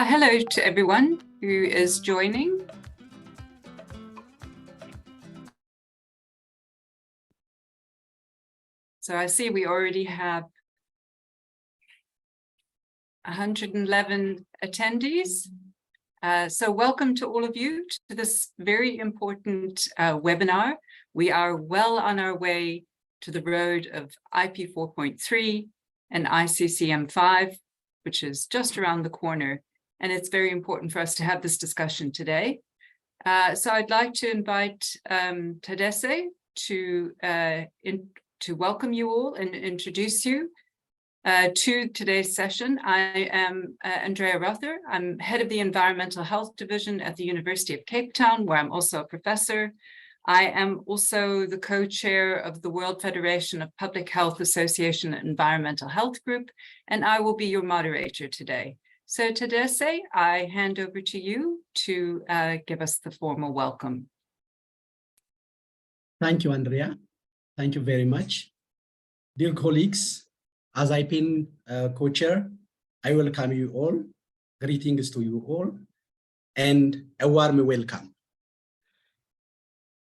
Hello to everyone who is joining. So I see we already have 111 attendees. So welcome to all of you to this very important webinar. We are well on our way to the road of IP 4.3 and ICCM 5, which is just around the corner. And it's very important for us to have this discussion today. So I'd like to invite Tadesse to welcome you all and introduce you to today's session. I am Andrea Rother. I'm head of the Environmental Health Division at the University of Cape Town, where I'm also a professor. I am also the co-chair of the World Federation of Public Health Association Environmental Health Group, and I will be your moderator today. So Tadesse, I hand over to you to give us the formal welcome. Thank you, Andrea. Thank you very much. Dear colleagues, as SAICM co-chair, I welcome you all. Greetings to you all, and a warm welcome.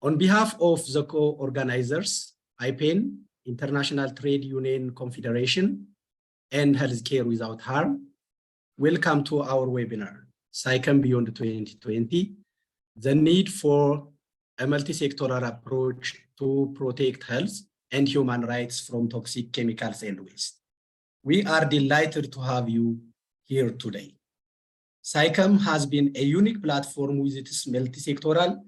On behalf of the co-organizers, SAICM, International Trade Union Confederation, and Healthcare Without Harm, welcome to our webinar, SAICM Beyond 2020, the need for a multisectoral approach to protect health and human rights from toxic chemicals and waste. We are delighted to have you here today. SAICM has been a unique platform with its multisectoral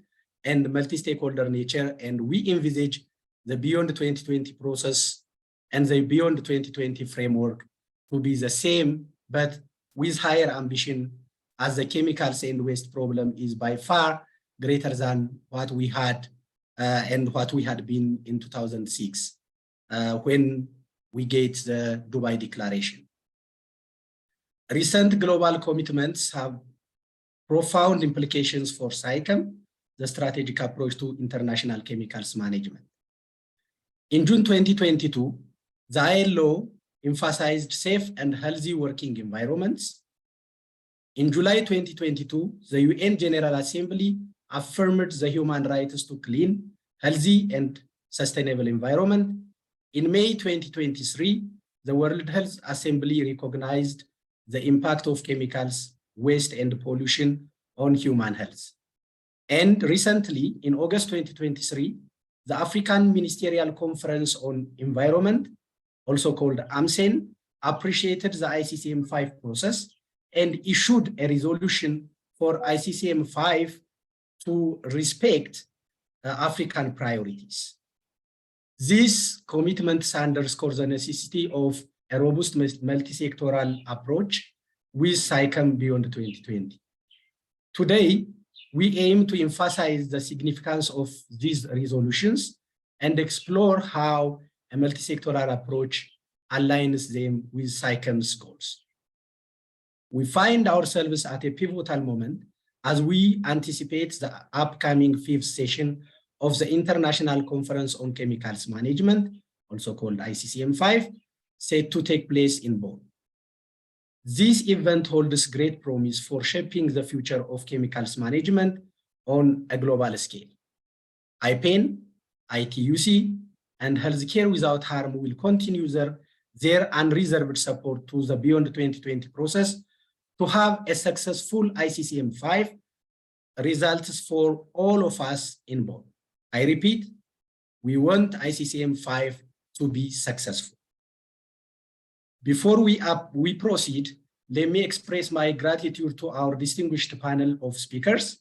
and multi-stakeholder nature, and we envisage the Beyond 2020 process and the Beyond 2020 framework to be the same, but with higher ambition, as the chemicals and waste problem is by far greater than what we had and what we had been in 2006 when we get the Dubai Declaration. Recent global commitments have profound implications for SAICM, the strategic approach to international chemicals management. In June 2022, the ILO emphasized safe and healthy working environments. In July 2022, the UN General Assembly affirmed the human rights to clean, healthy, and sustainable environment. In May 2023, the World Health Assembly recognized the impact of chemicals, waste, and pollution on human health. And recently, in August 2023, the African Ministerial Conference on Environment, also called AMCEN, appreciated the ICCM 5 process and issued a resolution for ICCM 5 to respect African priorities. This commitment underscores the necessity of a robust multi-sectoral approach with SAICM Beyond 2020. Today, we aim to emphasize the significance of these resolutions and explore how a multi-sectoral approach aligns them with SAICM's goals. We find ourselves at a pivotal moment as we anticipate the upcoming 5th session of the International Conference on Chemicals Management, also called ICCM 5, set to take place in Bonn. This event holds great promise for shaping the future of chemicals management on a global scale. SAICM, ITUC, and Healthcare Without Harm will continue their unreserved support to the Beyond 2020 process to have a successful ICCM 5 results for all of us in Bonn. I repeat, we want ICCM 5 to be successful. Before we proceed, let me express my gratitude to our distinguished panel of speakers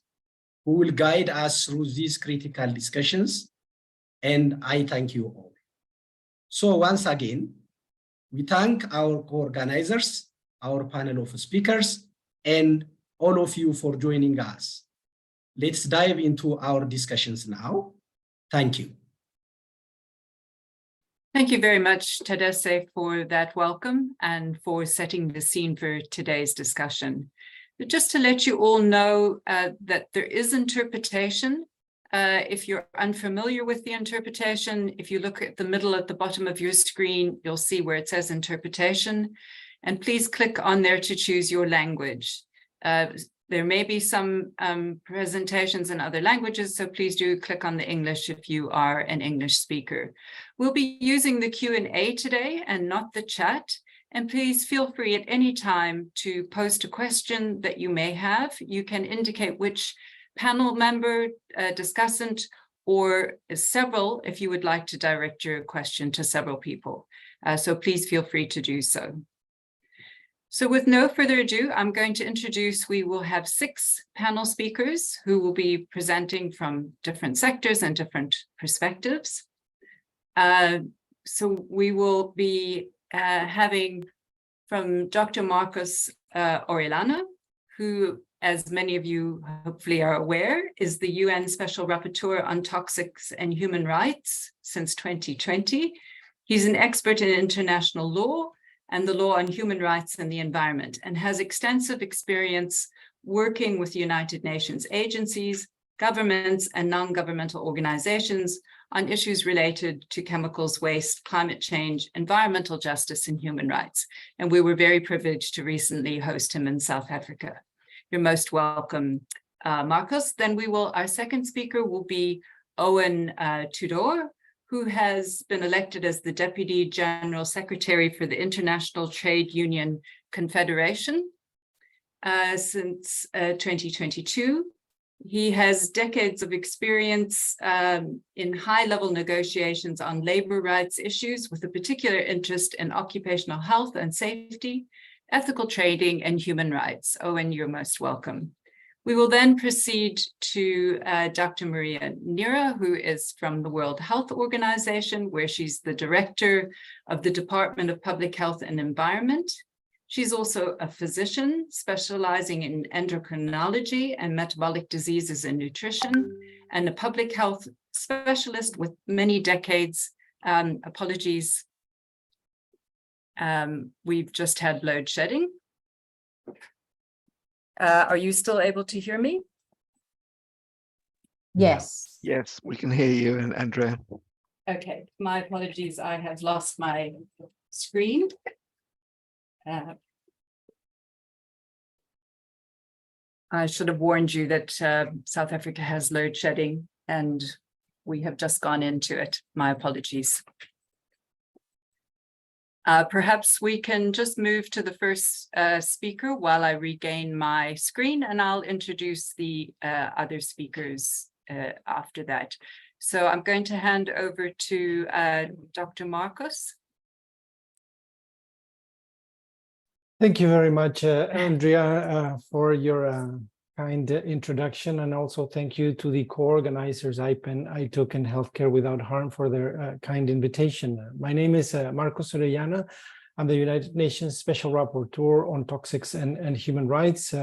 who will guide us through these critical discussions, and I thank you all. So once again, we thank our co-organizers, our panel of speakers, and all of you for joining us. Let's dive into our discussions now. Thank you. Thank you very much, Tadesse, for that welcome and for setting the scene for today's discussion. But just to let you all know that there is interpretation. If you're unfamiliar with the interpretation, if you look at the middle at the bottom of your screen, you'll see where it says interpretation. And please click on there to choose your language. There may be some presentations in other languages, so please do click on the English if you are an English speaker. We'll be using the Q&A today and not the chat. And please feel free at any time to post a question that you may have. You can indicate which panel member, discussant, or several if you would like to direct your question to several people. So please feel free to do so. So with no further ado, I'm going to introduce, we will have 6 panel speakers who will be presenting from different sectors and different perspectives. So we will be having from Dr. Marcos Orellana, who, as many of you hopefully are aware, is the UN Special Rapporteur on Toxics and Human Rights since 2020. He's an expert in international law and the law on human rights and the environment, and has extensive experience working with United Nations agencies, governments, and non-governmental organizations on issues related to chemicals, waste, climate change, environmental justice, and human rights. And we were very privileged to recently host him in South Africa. You're most welcome, Marcos. Then our second speaker will be Owen Tudor, who has been elected as the Deputy General Secretary for the International Trade Union Confederation since 2022. He has decades of experience in high-level negotiations on labor rights issues with a particular interest in occupational health and safety, ethical trading, and human rights. Owen, you're most welcome. We will then proceed to Dr. Maria Nira, who is from the World Health Organization, where she's the director of the Department of Public Health and Environment. She's also a physician specializing in endocrinology and metabolic diseases and nutrition, and a public health specialist with many decades. Apologies, we've just had load shedding. Are you still able to hear me? Yes. Yes, we can hear you, and Andrea. Okay, my apologies. I have lost my screen. I should have warned you that South Africa has load shedding, and we have just gone into it. My apologies. Perhaps we can just move to the first speaker while I regain my screen, and I'll introduce the other speakers after that. So I'm going to hand over to Dr. Marcos. Thank you very much, Andrea, for your kind introduction, and also thank you to the co-organizers, ITOC and Healthcare Without Harm, for their kind invitation. My name is Marcos Orellana. I'm the United Nations Special Rapporteur on Toxics and Human Rights.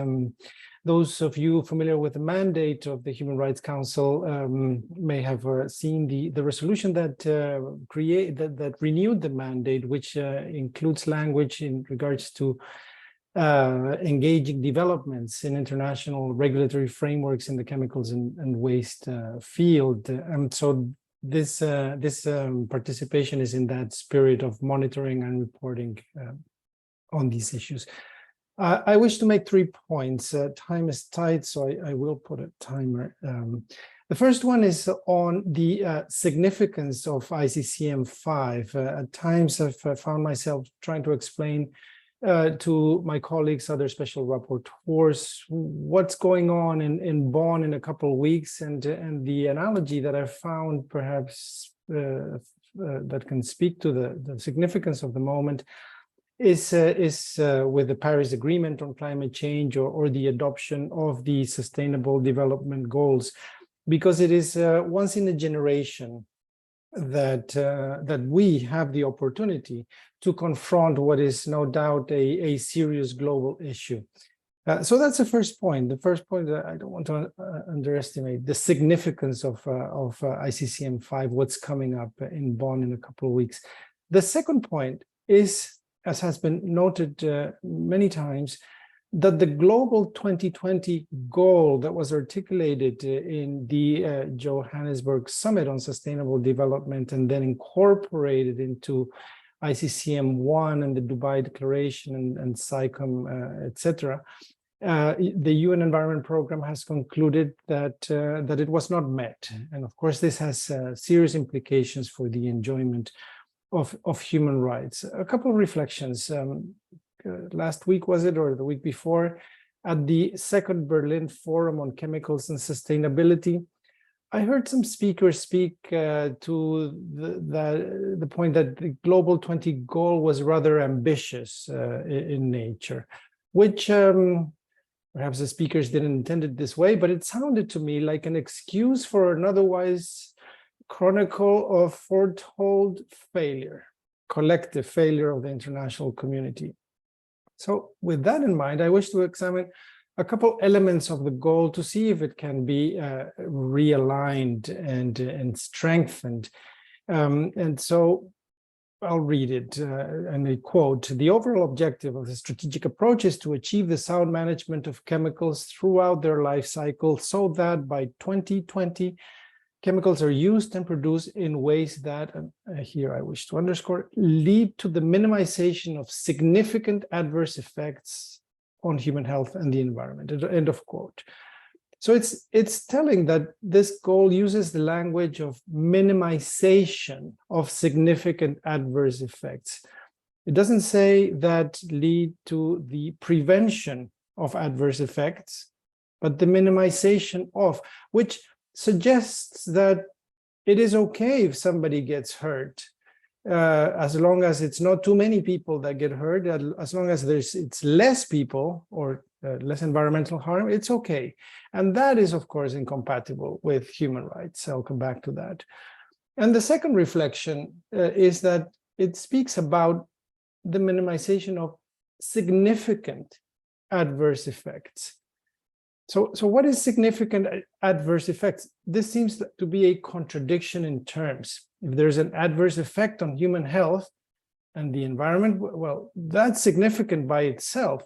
Those of you familiar with the mandate of the Human Rights Council may have seen the resolution that that renewed the mandate, which includes language in regards to engaging developments in international regulatory frameworks in the chemicals and waste field. And so this participation is in that spirit of monitoring and reporting on these issues. I wish to make 3 points. Time is tight, so I will put a timer. The first one is on the significance of ICCM 5. At times I've found myself trying to explain to my colleagues, other special rapporteurs, what's going on in Bonn in a couple of weeks, and the analogy that I found perhaps that can speak to the significance of the moment is with the Paris Agreement on climate change, or the adoption of the Sustainable Development Goals, because it is once in a generation that we have the opportunity to confront what is no doubt a serious global issue. So that's the first point. The first point that I don't want to underestimate the significance of ICCM 5, what's coming up in Bonn in a couple of weeks. The second point is, as has been noted many times, that the global 2020 goal that was articulated in the Johannesburg Summit on Sustainable Development and then incorporated into ICCM 1 and the Dubai Declaration and SAICM, etc., the UN Environment Programme has concluded that that it was not met, and of course this has serious implications for the enjoyment of human rights. A couple of reflections. Last week, was it, or the week before, at the second Berlin Forum on Chemicals and Sustainability, I heard some speakers speak to the point that the Global 20 goal was rather ambitious in nature, which perhaps the speakers didn't intend it this way, but it sounded to me like an excuse for an otherwise chronicle of foretold failure, collective failure of the international community. So with that in mind, I wish to examine a couple elements of the goal to see if it can be realigned and strengthened. And so I'll read it, and I quote: "The overall objective of the strategic approach is to achieve the sound management of chemicals throughout their life cycle so that by 2020, chemicals are used and produced in ways that," here I wish to underscore, "lead to the minimization of significant adverse effects on human health and the environment," end of quote. So it's telling that this goal uses the language of minimization of significant adverse effects. It doesn't say that lead to the prevention of adverse effects, but the minimization of, which suggests that it is okay if somebody gets hurt, as long as it's not too many people that get hurt, as long as it's less people or less environmental harm, it's okay. And that is, of course, incompatible with human rights. I'll come back to that. And the second reflection is that it speaks about the minimization of significant adverse effects. So what is significant adverse effects? This seems to be a contradiction in terms. If there's an adverse effect on human health and the environment, well, that's significant by itself.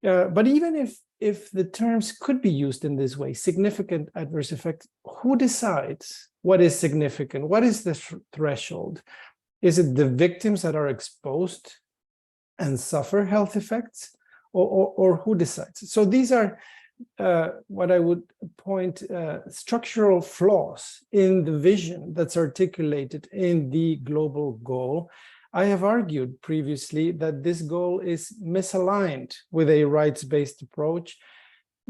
But even if the terms could be used in this way, significant adverse effects, who decides what is significant? What is the threshold? Is it the victims that are exposed and suffer health effects, or who decides? So these are what I would point structural flaws in the vision that's articulated in the global goal. I have argued previously that this goal is misaligned with a rights-based approach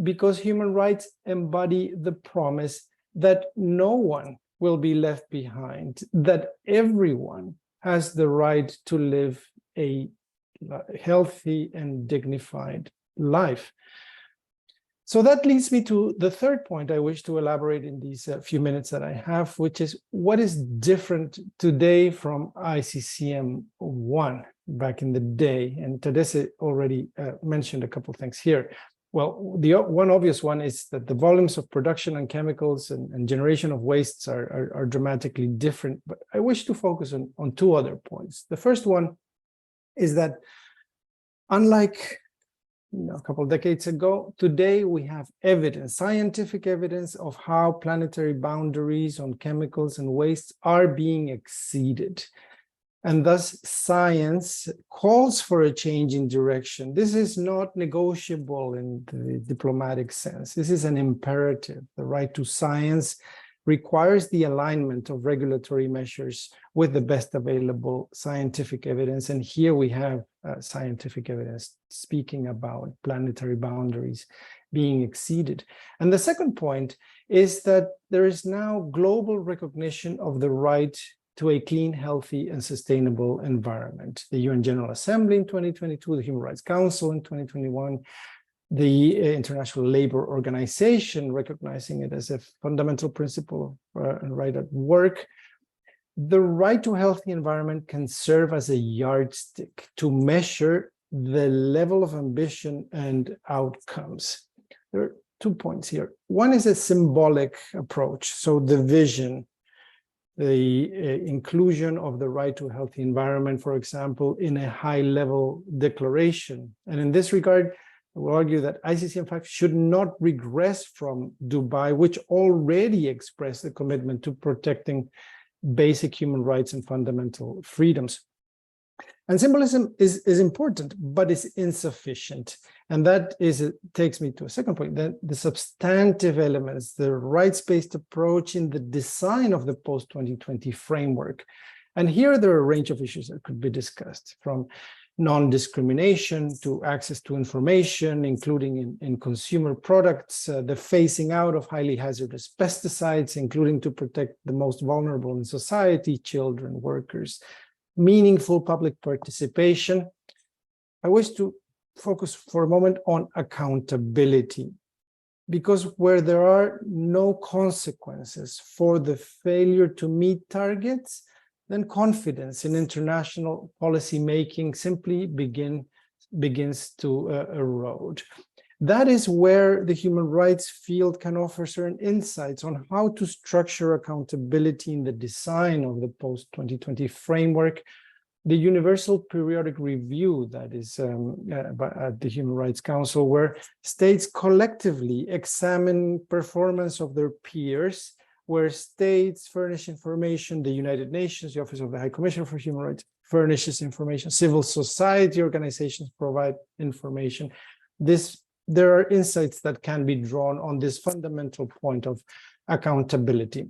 because human rights embody the promise that no one will be left behind, that everyone has the right to live a healthy and dignified life. So that leads me to the third point I wish to elaborate in these few minutes that I have, which is what is different today from SAICM 1 back in the day. And Tadesse already mentioned a couple of things here. Well, the one obvious one is that the volumes of production on chemicals and generation of wastes are dramatically different. But I wish to focus on two other points. The first one is that unlike a couple of decades ago, today we have evidence, scientific evidence of how planetary boundaries on chemicals and wastes are being exceeded. And thus science calls for a change in direction. This is not negotiable in the diplomatic sense. This is an imperative. The right to science requires the alignment of regulatory measures with the best available scientific evidence. And here we have scientific evidence speaking about planetary boundaries being exceeded. And the second point is that there is now global recognition of the right to a clean, healthy, and sustainable environment. The UN General Assembly in 2022, the Human Rights Council in 2021, the International Labour Organization recognizing it as a fundamental principle and right at work. The right to a healthy environment can serve as a yardstick to measure the level of ambition and outcomes. There are 2 points here. One is a symbolic approach. So the vision, the inclusion of the right to a healthy environment, for example, in a high-level declaration. And in this regard, I will argue that SAICM, in fact, should not regress from Dubai, which already expressed a commitment to protecting basic human rights and fundamental freedoms. And symbolism is important, but it's insufficient. And that takes me to a second point, that the substantive elements, the rights-based approach in the design of the post-2020 framework. And here there are a range of issues that could be discussed, from non-discrimination to access to information, including in consumer products, the phasing out of highly hazardous pesticides, including to protect the most vulnerable in society, children, workers, meaningful public participation. I wish to focus for a moment on accountability, because where there are no consequences for the failure to meet targets, then confidence in international policy making simply begins to erode. That is where the human rights field can offer certain insights on how to structure accountability in the design of the post-2020 framework. The Universal Periodic Review that is at the Human Rights Council, where states collectively examine performance of their peers, where states furnish information, the United Nations, the Office of the High Commissioner for Human Rights furnishes information, civil society organizations provide information. There are insights that can be drawn on this fundamental point of accountability.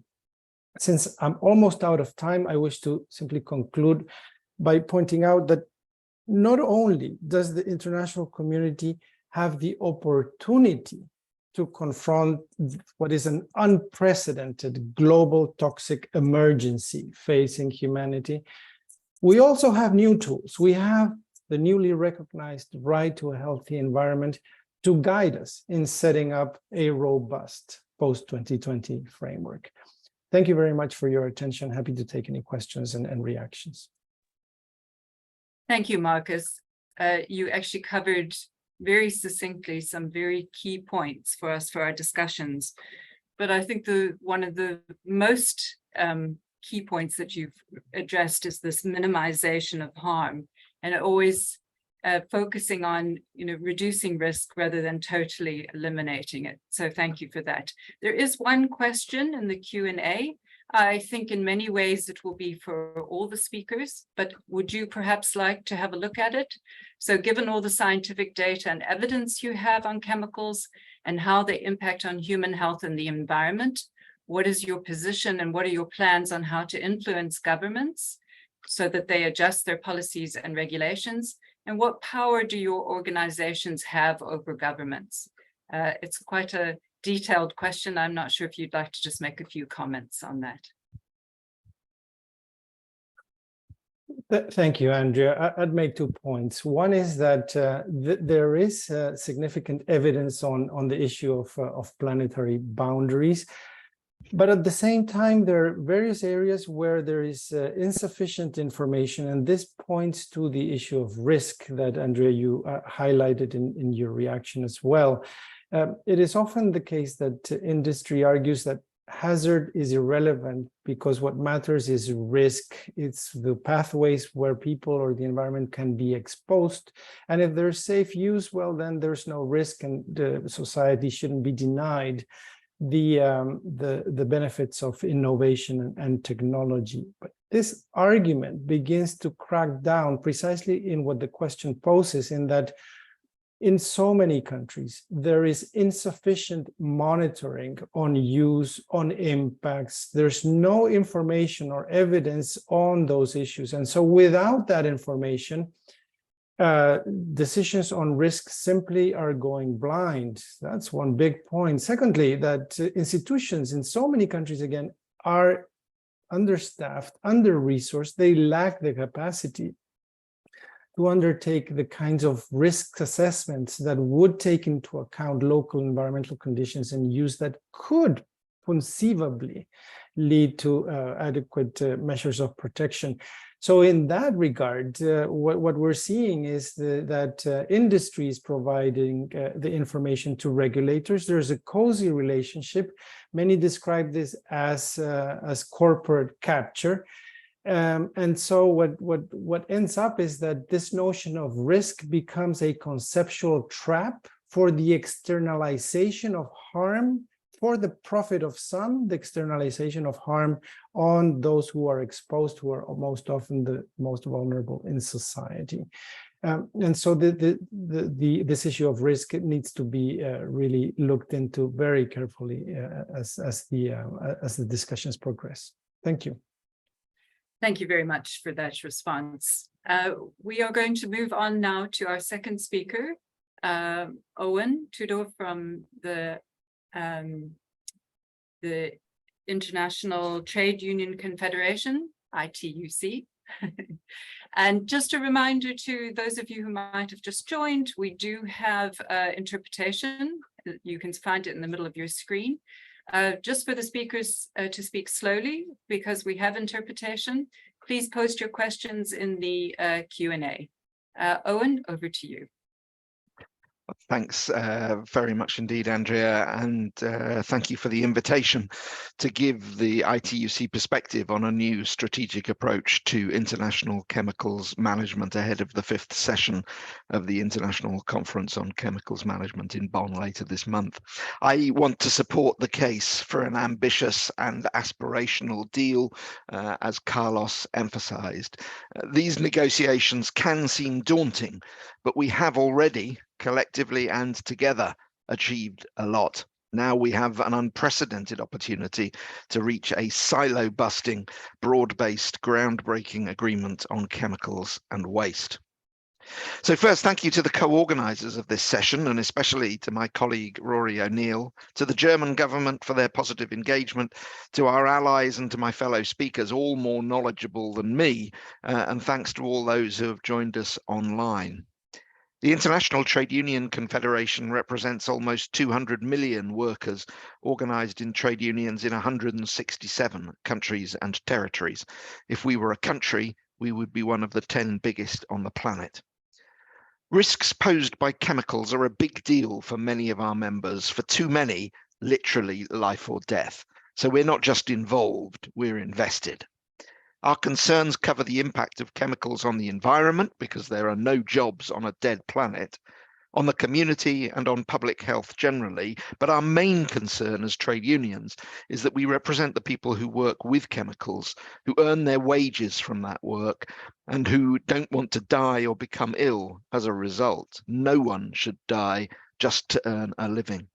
Since I'm almost out of time, I wish to simply conclude by pointing out that not only does the international community have the opportunity to confront what is an unprecedented global toxic emergency facing humanity, we also have new tools. We have the newly recognized right to a healthy environment to guide us in setting up a robust post-2020 framework. Thank you very much for your attention. Happy to take any questions and reactions. Thank you, Marcus. You actually covered very succinctly some very key points for us for our discussions. But I think one of the most key points that you've addressed is this minimization of harm, and always focusing on reducing risk rather than totally eliminating it. So thank you for that. There is one question in the Q&A. I think in many ways it will be for all the speakers, but would you perhaps like to have a look at it? So given all the scientific data and evidence you have on chemicals and how they impact on human health and the environment, what is your position and what are your plans on how to influence governments so that they adjust their policies and regulations? And what power do your organizations have over governments? It's quite a detailed question. I'm not sure if you'd like to just make a few comments on that. Thank you, Andrea. I'd make 2 points. One is that there is significant evidence on the issue of planetary boundaries. But at the same time, there are various areas where there is insufficient information, and this points to the issue of risk that, Andrea, you highlighted in your reaction as well. It is often the case that industry argues that hazard is irrelevant because what matters is risk. It's the pathways where people or the environment can be exposed. And if there's safe use, well, then there's no risk and the society shouldn't be denied the benefits of innovation and technology. But this argument begins to crack down precisely in what the question poses, in that in so many countries, there is insufficient monitoring on use, on impacts. There's no information or evidence on those issues. And so without that information, decisions on risk simply are going blind. That's one big point. Secondly, that institutions in so many countries, again, are understaffed, under-resourced. They lack the capacity to undertake the kinds of risk assessments that would take into account local environmental conditions and use that could conceivably lead to adequate measures of protection. So in that regard, what we're seeing is that industry is providing the information to regulators. There's a cozy relationship. Many describe this as corporate capture. And so what ends up is that this notion of risk becomes a conceptual trap for the externalization of harm for the profit of some, the externalization of harm on those who are exposed, who are most often the most vulnerable in society. And so this issue of risk needs to be really looked into very carefully as the discussions progress. Thank you. Thank you very much for that response. We are going to move on now to our second speaker, Owen Tudor from the International Trade Union Confederation, ITUC. And just a reminder to those of you who might have just joined, we do have interpretation. You can find it in the middle of your screen. Just for the speakers to speak slowly, because we have interpretation, please post your questions in the Q&A. Owen, over to you. Thanks very much indeed, Andrea, and thank you for the invitation to give the ITUC perspective on a new strategic approach to international chemicals management ahead of the 5th session of the International Conference on Chemicals Management in Bonn later this month. I want to support the case for an ambitious and aspirational deal, as Carlos emphasized. These negotiations can seem daunting, but we have already collectively and together achieved a lot. Now we have an unprecedented opportunity to reach a silo-busting, broad-based, groundbreaking agreement on chemicals and waste. So first, thank you to the co-organisers of this session, and especially to my colleague Rory O'Neill, to the German government for their positive engagement, to our allies and to my fellow speakers, all more knowledgeable than me, and thanks to all those who have joined us online. The International Trade Union Confederation represents almost 200 million workers organised in trade unions in 167 countries and territories. If we were a country, we would be one of the 10 biggest on the planet. Risks posed by chemicals are a big deal for many of our members, for too many, literally life or death. So we're not just involved, we're invested. Our concerns cover the impact of chemicals on the environment, because there are no jobs on a dead planet, on the community and on public health generally. But our main concern as trade unions is that we represent the people who work with chemicals, who earn their wages from that work, and who don't want to die or become ill as a result. No one should die just to earn a living.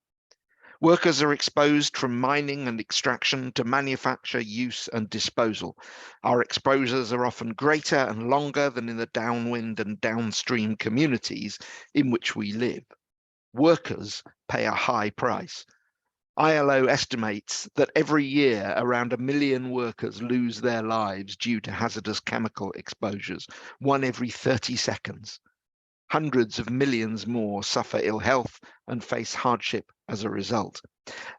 Workers are exposed from mining and extraction to manufacture, use and disposal. Our exposures are often greater and longer than in the downwind and downstream communities in which we live. Workers pay a high price. ILO estimates that every year around 1 million workers lose their lives due to hazardous chemical exposures, 1 every 30 seconds. Hundreds of millions more suffer ill health and face hardship as a result.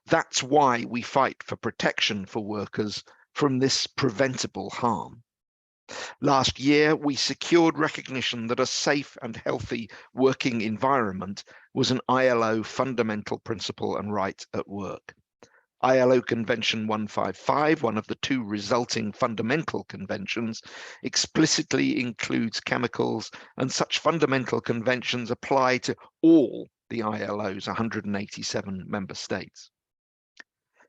That's why we fight for protection for workers from this preventable harm. Last year, we secured recognition that a safe and healthy working environment was an ILO fundamental principle and right at work. ILO Convention 155, one of the 2 resulting fundamental conventions, explicitly includes chemicals, and such fundamental conventions apply to all the ILO's 187 member states.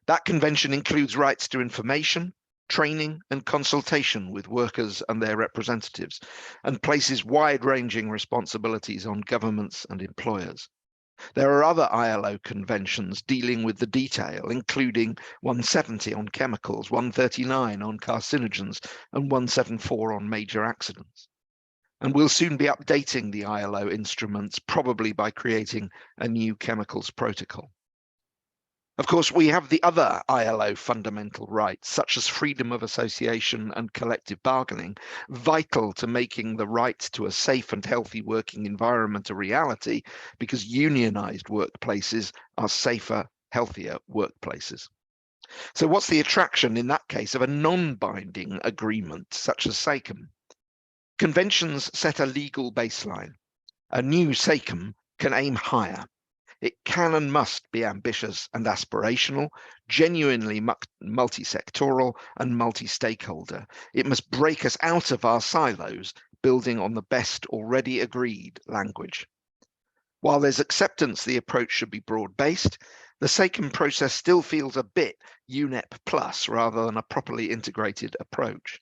That convention includes rights to information, training and consultation with workers and their representatives, and places wide-ranging responsibilities on governments and employers. There are other ILO conventions dealing with the detail, including 170 on chemicals, 139 on carcinogens, and 174 on major accidents. And we'll soon be updating the ILO instruments, probably by creating a new chemicals protocol. Of course, we have the other ILO fundamental rights, such as freedom of association and collective bargaining, vital to making the right to a safe and healthy working environment a reality, because unionized workplaces are safer, healthier workplaces. So what's the attraction in that case of a non-binding agreement such as SAICM? Conventions set a legal baseline. A new SAICM can aim higher. It can and must be ambitious and aspirational, genuinely multisectoral and multi-stakeholder. It must break us out of our silos, building on the best already agreed language. While there's acceptance the approach should be broad-based, the SAICM process still feels a bit UNEP plus rather than a properly integrated approach.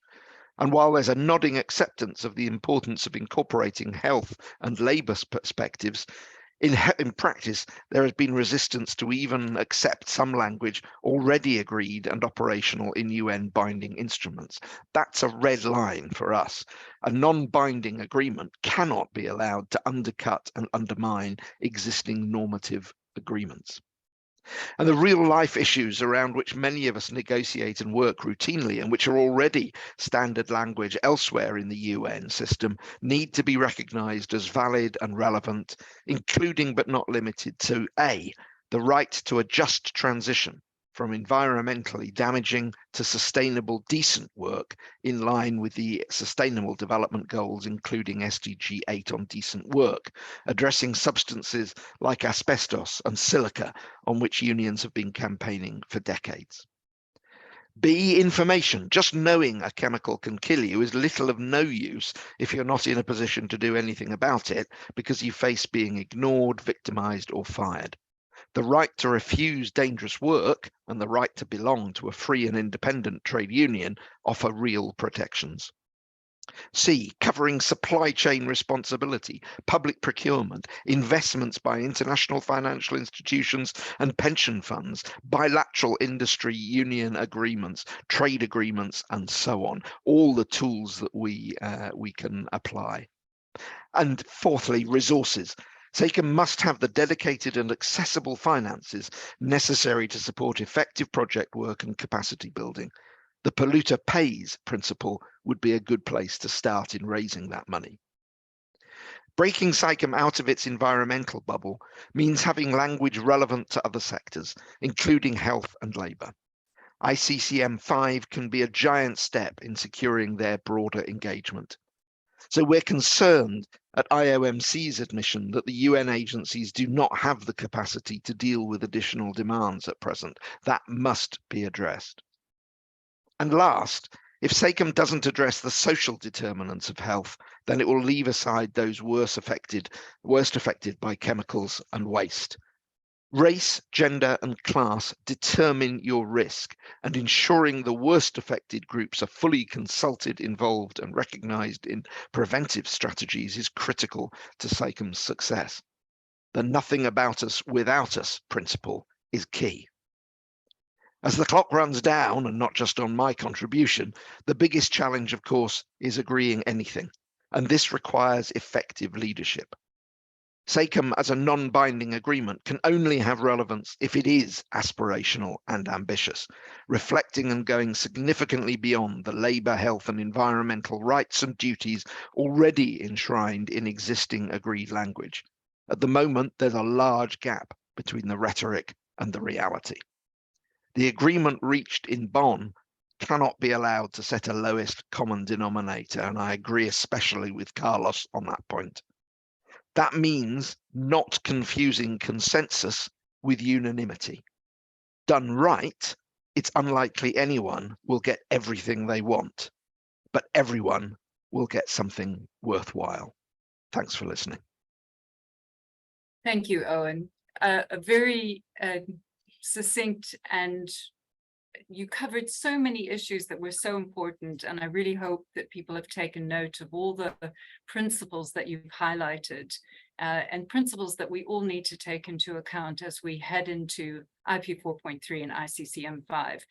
And while there's a nodding acceptance of the importance of incorporating health and labour perspectives, in practice, there has been resistance to even accept some language already agreed and operational in UN binding instruments. That's a red line for us. A non-binding agreement cannot be allowed to undercut and undermine existing normative agreements. And the real life issues around which many of us negotiate and work routinely and which are already standard language elsewhere in the UN system need to be recognized as valid and relevant, including but not limited to A, the right to a just transition from environmentally damaging to sustainable, decent work in line with the Sustainable Development Goals, including SDG 8 on decent work, addressing substances like asbestos and silica on which unions have been campaigning for decades. B, information. Just knowing a chemical can kill you is little of no use if you're not in a position to do anything about it because you face being ignored, victimized, or fired. The right to refuse dangerous work and the right to belong to a free and independent trade union offer real protections. C, covering supply chain responsibility, public procurement, investments by international financial institutions and pension funds, bilateral industry union agreements, trade agreements, and so on. All the tools that we can apply. And fourthly, resources. SAICM must have the dedicated and accessible finances necessary to support effective project work and capacity building. The polluter pays principle would be a good place to start in raising that money. Breaking SAICM out of its environmental bubble means having language relevant to other sectors, including health and labour. SAICM 5 can be a giant step in securing their broader engagement. So we're concerned at IOMC's admission that the UN agencies do not have the capacity to deal with additional demands at present. That must be addressed. And last, if SAICM doesn't address the social determinants of health, then it will leave aside those worst affected by chemicals and waste. Race, gender, and class determine your risk, and ensuring the worst affected groups are fully consulted, involved, and recognized in preventive strategies is critical to SAICM's success. The nothing about us without us principle is key. As the clock runs down, and not just on my contribution, the biggest challenge, of course, is agreeing anything, and this requires effective leadership. SAICM as a non-binding agreement can only have relevance if it is aspirational and ambitious, reflecting and going significantly beyond the labour, health and environmental rights and duties already enshrined in existing agreed language. At the moment, there's a large gap between the rhetoric and the reality. The agreement reached in Bonn cannot be allowed to set a lowest common denominator, and I agree especially with Carlos on that point. That means not confusing consensus with unanimity. Done right, it's unlikely anyone will get everything they want, but everyone will get something worthwhile. Thanks for listening. Thank you, Owen. A very succinct, and you covered so many issues that were so important, and I really hope that people have taken note of all the principles that you've highlighted, and principles that we all need to take into account as we head into IP 4.3 and SAICM 5.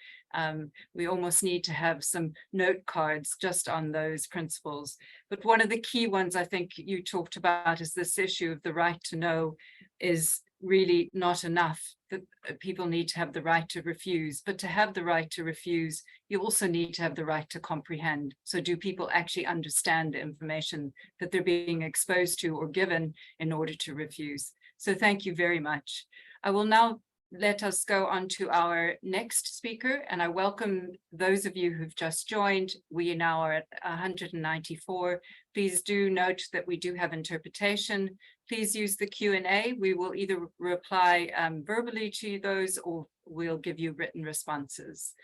We almost need to have some note cards just on those principles. But one of the key ones I think you talked about is this issue of the right to know is really not enough, that people need to have the right to refuse. But to have the right to refuse, you also need to have the right to comprehend. So do people actually understand the information that they're being exposed to or given in order to refuse? So thank you very much. I will now let us go on to our next speaker, and I welcome those of you who've just joined. We now are at 194. Please do note that we do have interpretation. Please use the Q&A. We will either reply verbally to those or we'll give you written responses.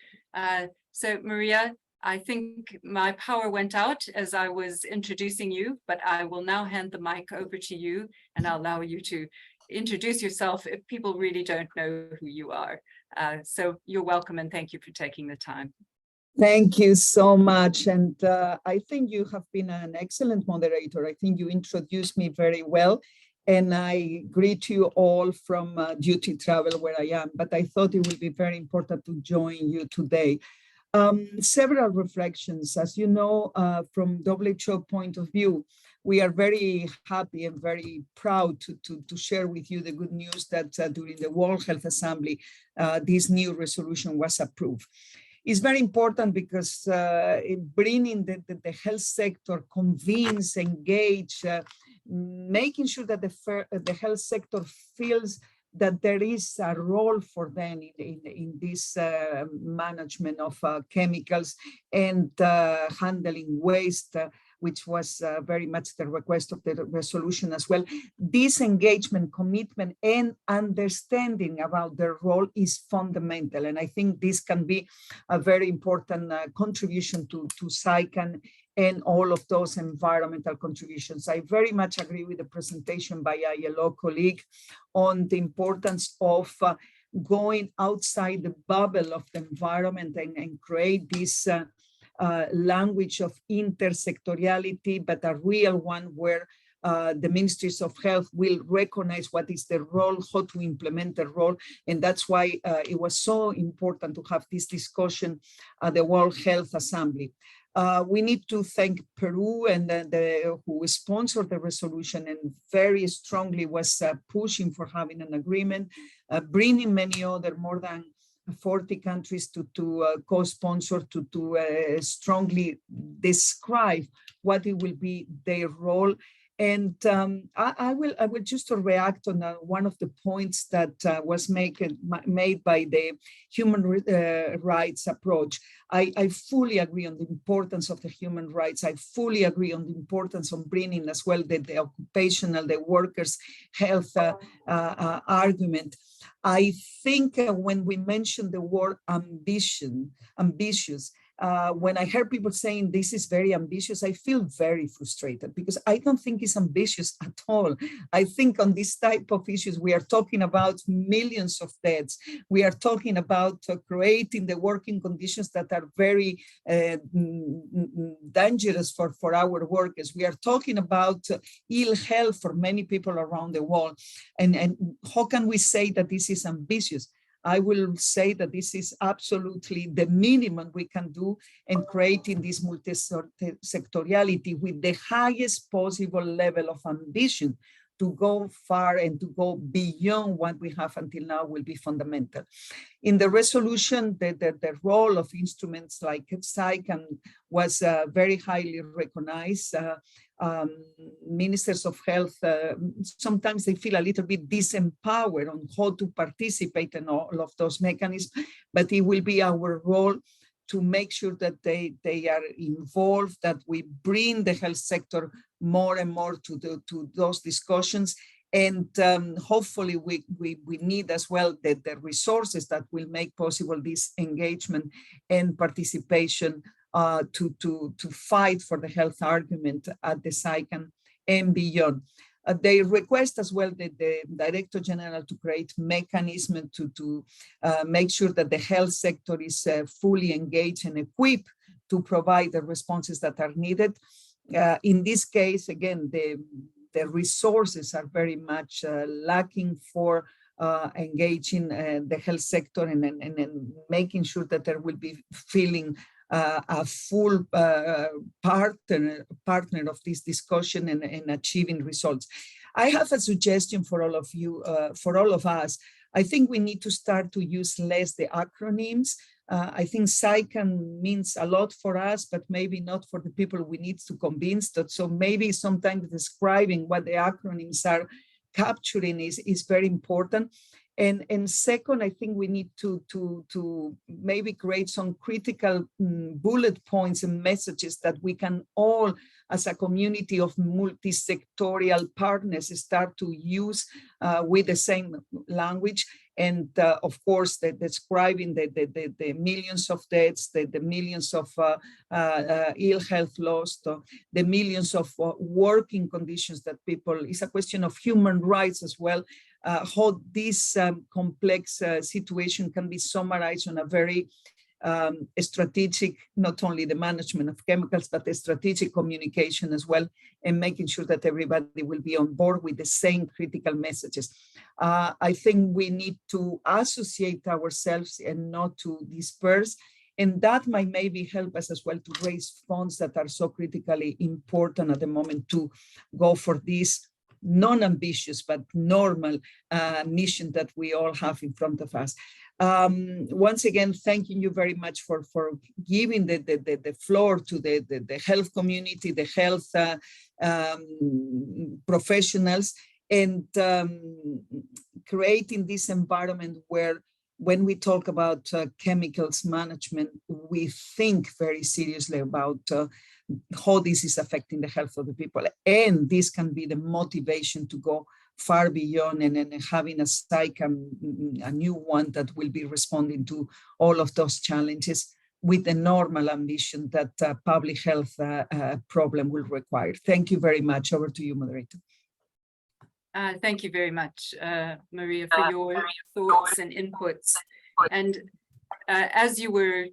So Maria, I think my power went out as I was introducing you, but I will now hand the mic over to you and I'll allow you to introduce yourself if people really don't know who you are. So you're welcome and thank you for taking the time. Thank you so much. And I think you have been an excellent moderator. I think you introduced me very well. And I greet you all from duty travel where I am. But I thought it would be very important to join you today. Several reflections. As you know, from WHO point of view, we are very happy and very proud to share with you the good news that during the World Health Assembly, this new resolution was approved. It's very important because bringing the health sector, convince, engage, making sure that the health sector feels that there is a role for them in this management of chemicals and handling waste, which was very much the request of the resolution as well. This engagement, commitment, and understanding about their role is fundamental. And I think this can be a very important contribution to SAICM and all of those environmental contributions. I very much agree with the presentation by ILO colleague on the importance of going outside the bubble of the environment and create this language of intersectoriality, but a real one where the ministries of health will recognize what is the role, how to implement the role. And that's why it was so important to have this discussion at the World Health Assembly. We need to thank Peru and who sponsored the resolution and very strongly was pushing for having an agreement, bringing many other, more than 40 countries to co-sponsor to strongly describe what it will be their role. And I will just react on one of the points that was made by the human rights approach. I fully agree on the importance of the human rights. I fully agree on the importance of bringing as well the occupational, the workers' health argument. I think when we mention the word ambitious, when I hear people saying this is very ambitious, I feel very frustrated because I don't think it's ambitious at all. I think on this type of issues, we are talking about millions of deaths. We are talking about creating the working conditions that are very dangerous for our workers. We are talking about ill health for many people around the world. And how can we say that this is ambitious? I will say that this is absolutely the minimum we can do in creating this multisectoriality with the highest possible level of ambition to go far and to go beyond what we have until now will be fundamental. In the resolution, the role of instruments like SAICM was very highly recognized. Ministers of health, sometimes they feel a little bit disempowered on how to participate in all of those mechanisms, but it will be our role to make sure that they are involved, that we bring the health sector more and more to those discussions. And hopefully we need as well the resources that will make possible this engagement and participation to fight for the health argument at the SAICM and beyond. They request as well the Director General to create mechanism to make sure that the health sector is fully engaged and equipped to provide the responses that are needed. In this case, again, the resources are very much lacking for engaging the health sector and making sure that there will be feeling a full partner of this discussion and achieving results. I have a suggestion for all of you, for all of us. I think we need to start to use less the acronyms. I think SAICM means a lot for us, but maybe not for the people we need to convince that. So maybe sometimes describing what the acronyms are capturing is very important. And second, I think we need to maybe create some critical bullet points and messages that we can all as a community of multisectorial partners, start to use with the same language. And of course, describing the millions of deaths, the millions of ill health lost, the millions of working conditions that people, it's a question of human rights as well. How this complex situation can be summarized on a very strategic, not only the management of chemicals, but the strategic communication as well, and making sure that everybody will be on board with the same critical messages. I think we need to associate ourselves and not to disperse, and that might maybe help us as well to raise funds that are so critically important at the moment to go for this non-ambitious but normal mission that we all have in front of us. Once again, thanking you very much for giving the floor to the health community, the health professionals, and creating this environment where when we talk about chemicals management, we think very seriously about how this is affecting the health of the people. And this can be the motivation to go far beyond and having a SAICM, a new one that will be responding to all of those challenges with the normal ambition that public health problem will require. Thank you very much. Over to you, moderator. Thank you very much, Maria, for your thoughts and inputs. And as you were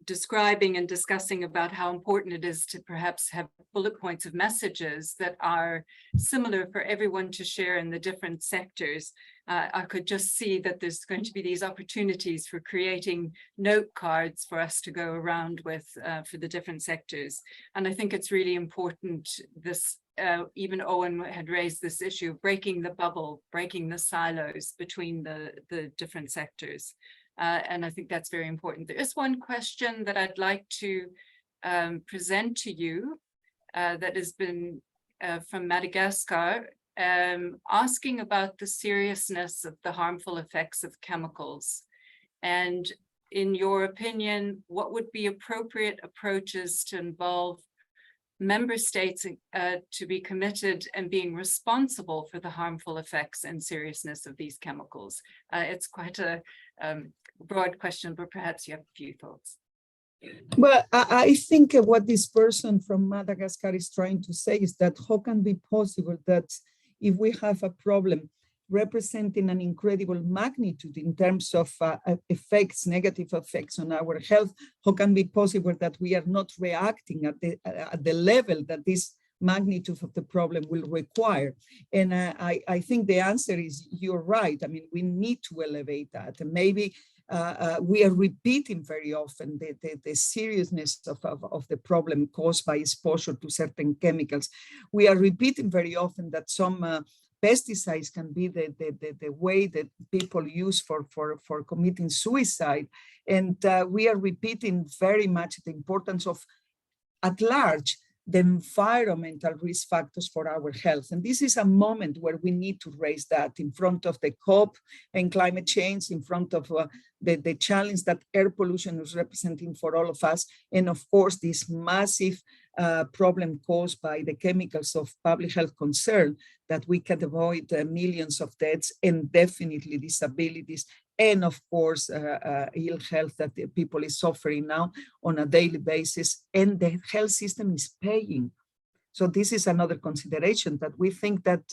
describing and discussing about how important it is to perhaps have bullet points of messages that are similar for everyone to share in the different sectors, I could just see that there's going to be these opportunities for creating note cards for us to go around with for the different sectors. And I think it's really important, this even Owen had raised this issue of breaking the bubble, breaking the silos between the different sectors. And I think that's very important. There is one question that I'd like to present to you that has been from Madagascar, asking about the seriousness of the harmful effects of chemicals. And in your opinion, what would be appropriate approaches to involve member states to be committed and being responsible for the harmful effects and seriousness of these chemicals? It's quite a broad question, but perhaps you have a few thoughts. Well, I think what this person from Madagascar is trying to say is that how can it be possible that if we have a problem representing an incredible magnitude in terms of effects, negative effects on our health, how can it be possible that we are not reacting at the level that this magnitude of the problem will require? And I think the answer is, you're right. I mean, we need to elevate that. And maybe we are repeating very often the seriousness of the problem caused by exposure to certain chemicals. We are repeating very often that some pesticides can be the way that people use for committing suicide. And we are repeating very much the importance of, at large, the environmental risk factors for our health. And this is a moment where we need to raise that in front of the COP and climate change, in front of the challenge that air pollution is representing for all of us. And of course, this massive problem caused by the chemicals of public health concern, that we can avoid millions of deaths and definitely disabilities, and of course, ill health that the people is suffering now on a daily basis, and the health system is paying. So this is another consideration, that we think that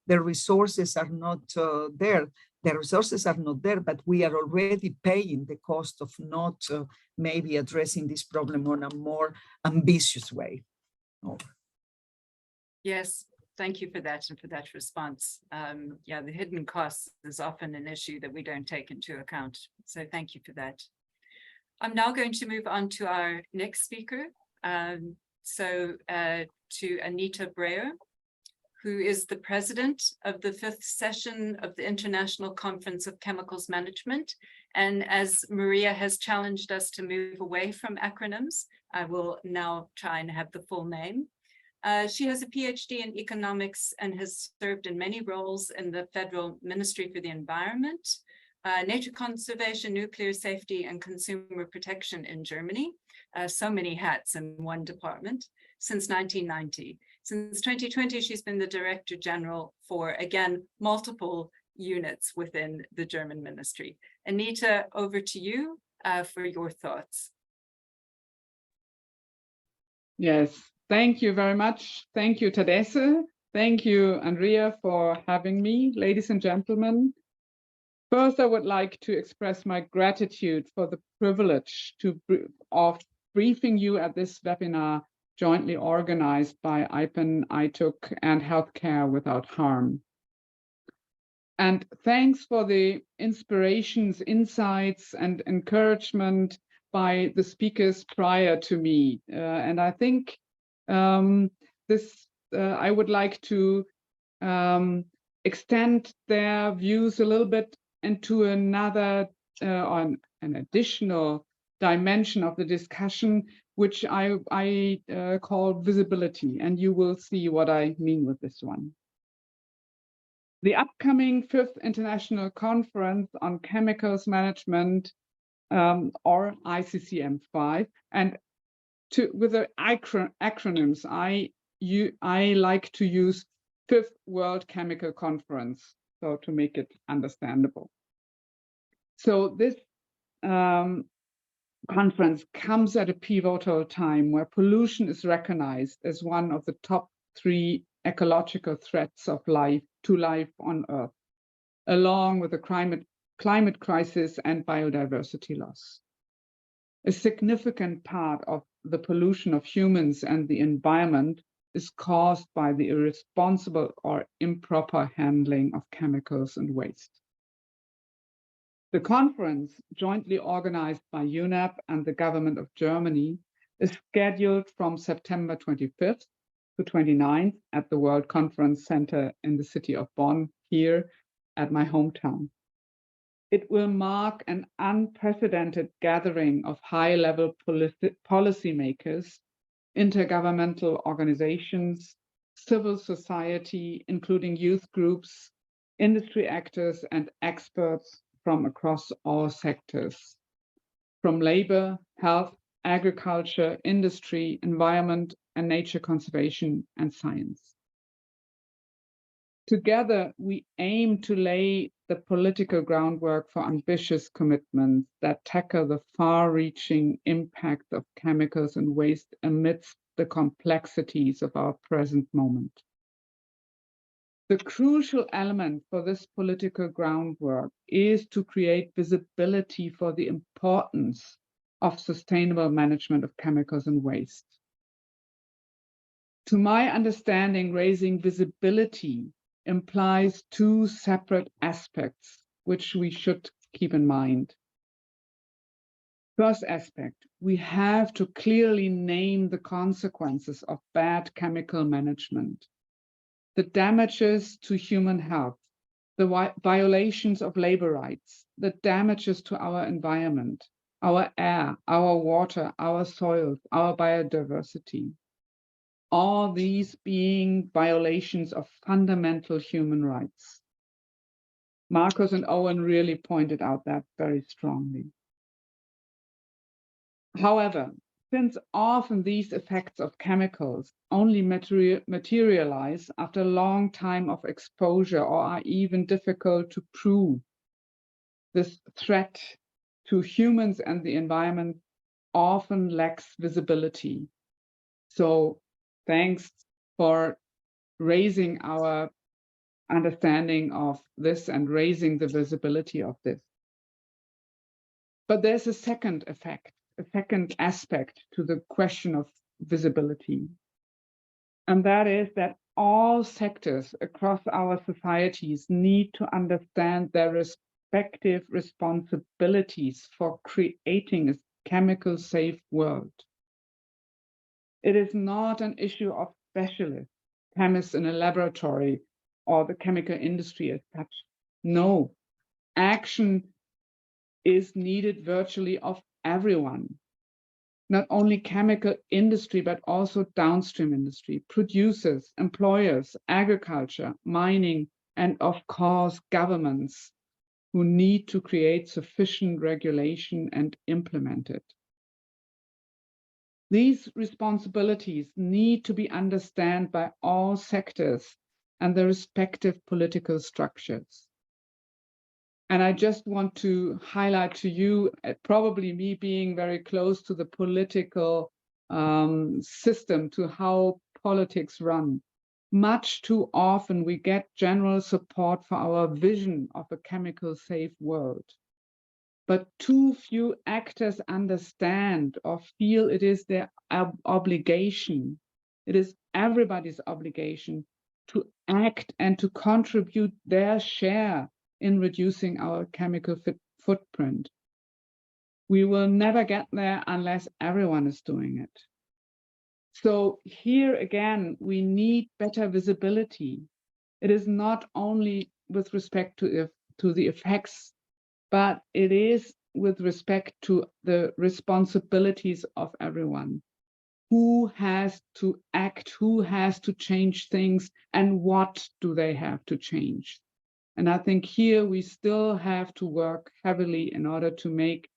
the resources are not there. The resources are not there, but we are already paying the cost of not maybe addressing this problem on a more ambitious way. Yes. Thank you for that and for that response. Yeah, the hidden cost is often an issue that we don't take into account. So thank you for that. I'm now going to move on to our next speaker. To Anita Breyer, who is the president of the 5th session of the International Conference of Chemicals Management. And as Maria has challenged us to move away from acronyms, I will now try and have the full name. She has a PhD in economics and has served in many roles in the Federal Ministry for the Environment, Nature Conservation, Nuclear Safety, and Consumer Protection in Germany. So many hats in one department. since 1990. Since 2020, she's been the Director General for, again, multiple units within the German ministry. Anita, over to you for your thoughts. Yes, thank you very much. Thank you, Tadesse. Thank you, Andrea, for having me. Ladies and gentlemen, first, I would like to express my gratitude for the privilege of briefing you at this webinar jointly organized by IPEN, ITUC, and Healthcare Without Harm. And thanks for the inspirations, insights, and encouragement by the speakers prior to me. And I think I would like to extend their views a little bit into another, on an additional dimension of the discussion, which I call visibility, and you will see what I mean with this one. The upcoming 5th International Conference on Chemicals Management, or ICCM 5, and with the acronyms, I like to use 5th World Chemical Conference, so to make it understandable. So this conference comes at a pivotal time where pollution is recognized as one of the top 3 ecological threats of life on Earth, along with the climate crisis and biodiversity loss. A significant part of the pollution of humans and the environment is caused by the irresponsible or improper handling of chemicals and waste. The conference, jointly organized by UNEP and the government of Germany, is scheduled from September 25th to 29th at the World Conference Center in the city of Bonn, here at my hometown. It will mark an unprecedented gathering of high-level policymakers, intergovernmental organizations, civil society, including youth groups, industry actors, and experts from across all sectors, from labor, health, agriculture, industry, environment, and nature conservation, and science. Together, we aim to lay the political groundwork for ambitious commitments that tackle the far-reaching impact of chemicals and waste amidst the complexities of our present moment. The crucial element for this political groundwork is to create visibility for the importance of sustainable management of chemicals and waste. To my understanding, raising visibility implies 2 separate aspects, which we should keep in mind. First aspect, we have to clearly name the consequences of bad chemical management, the damages to human health, the violations of labor rights, the damages to our environment, our air, our water, our soils, our biodiversity. All these being violations of fundamental human rights. Marcus and Owen really pointed out that very strongly. However, since often these effects of chemicals only materialize after a long time of exposure or are even difficult to prove, this threat to humans and the environment often lacks visibility. So thanks for raising our understanding of this and raising the visibility of this. But there's a second effect, a second aspect to the question of visibility. And that is that all sectors across our societies need to understand their respective responsibilities for creating a chemical safe world. It is not an issue of specialists, chemists in a laboratory, or the chemical industry as such. No, action is needed virtually of everyone. Not only chemical industry, but also downstream industry, producers, employers, agriculture, mining, and of course, governments who need to create sufficient regulation and implement it. These responsibilities need to be understood by all sectors and their respective political structures. And I just want to highlight to you, probably me being very close to the political system, to how politics run. Much too often we get general support for our vision of a chemical safe world. But too few actors understand or feel it is their obligation. It is everybody's obligation to act and to contribute their share in reducing our chemical footprint. We will never get there unless everyone is doing it. So here again, we need better visibility. It is not only with respect to the effects, but it is with respect to the responsibilities of everyone. Who has to act, who has to change things, and what do they have to change? And I think here we still have to work heavily in order to make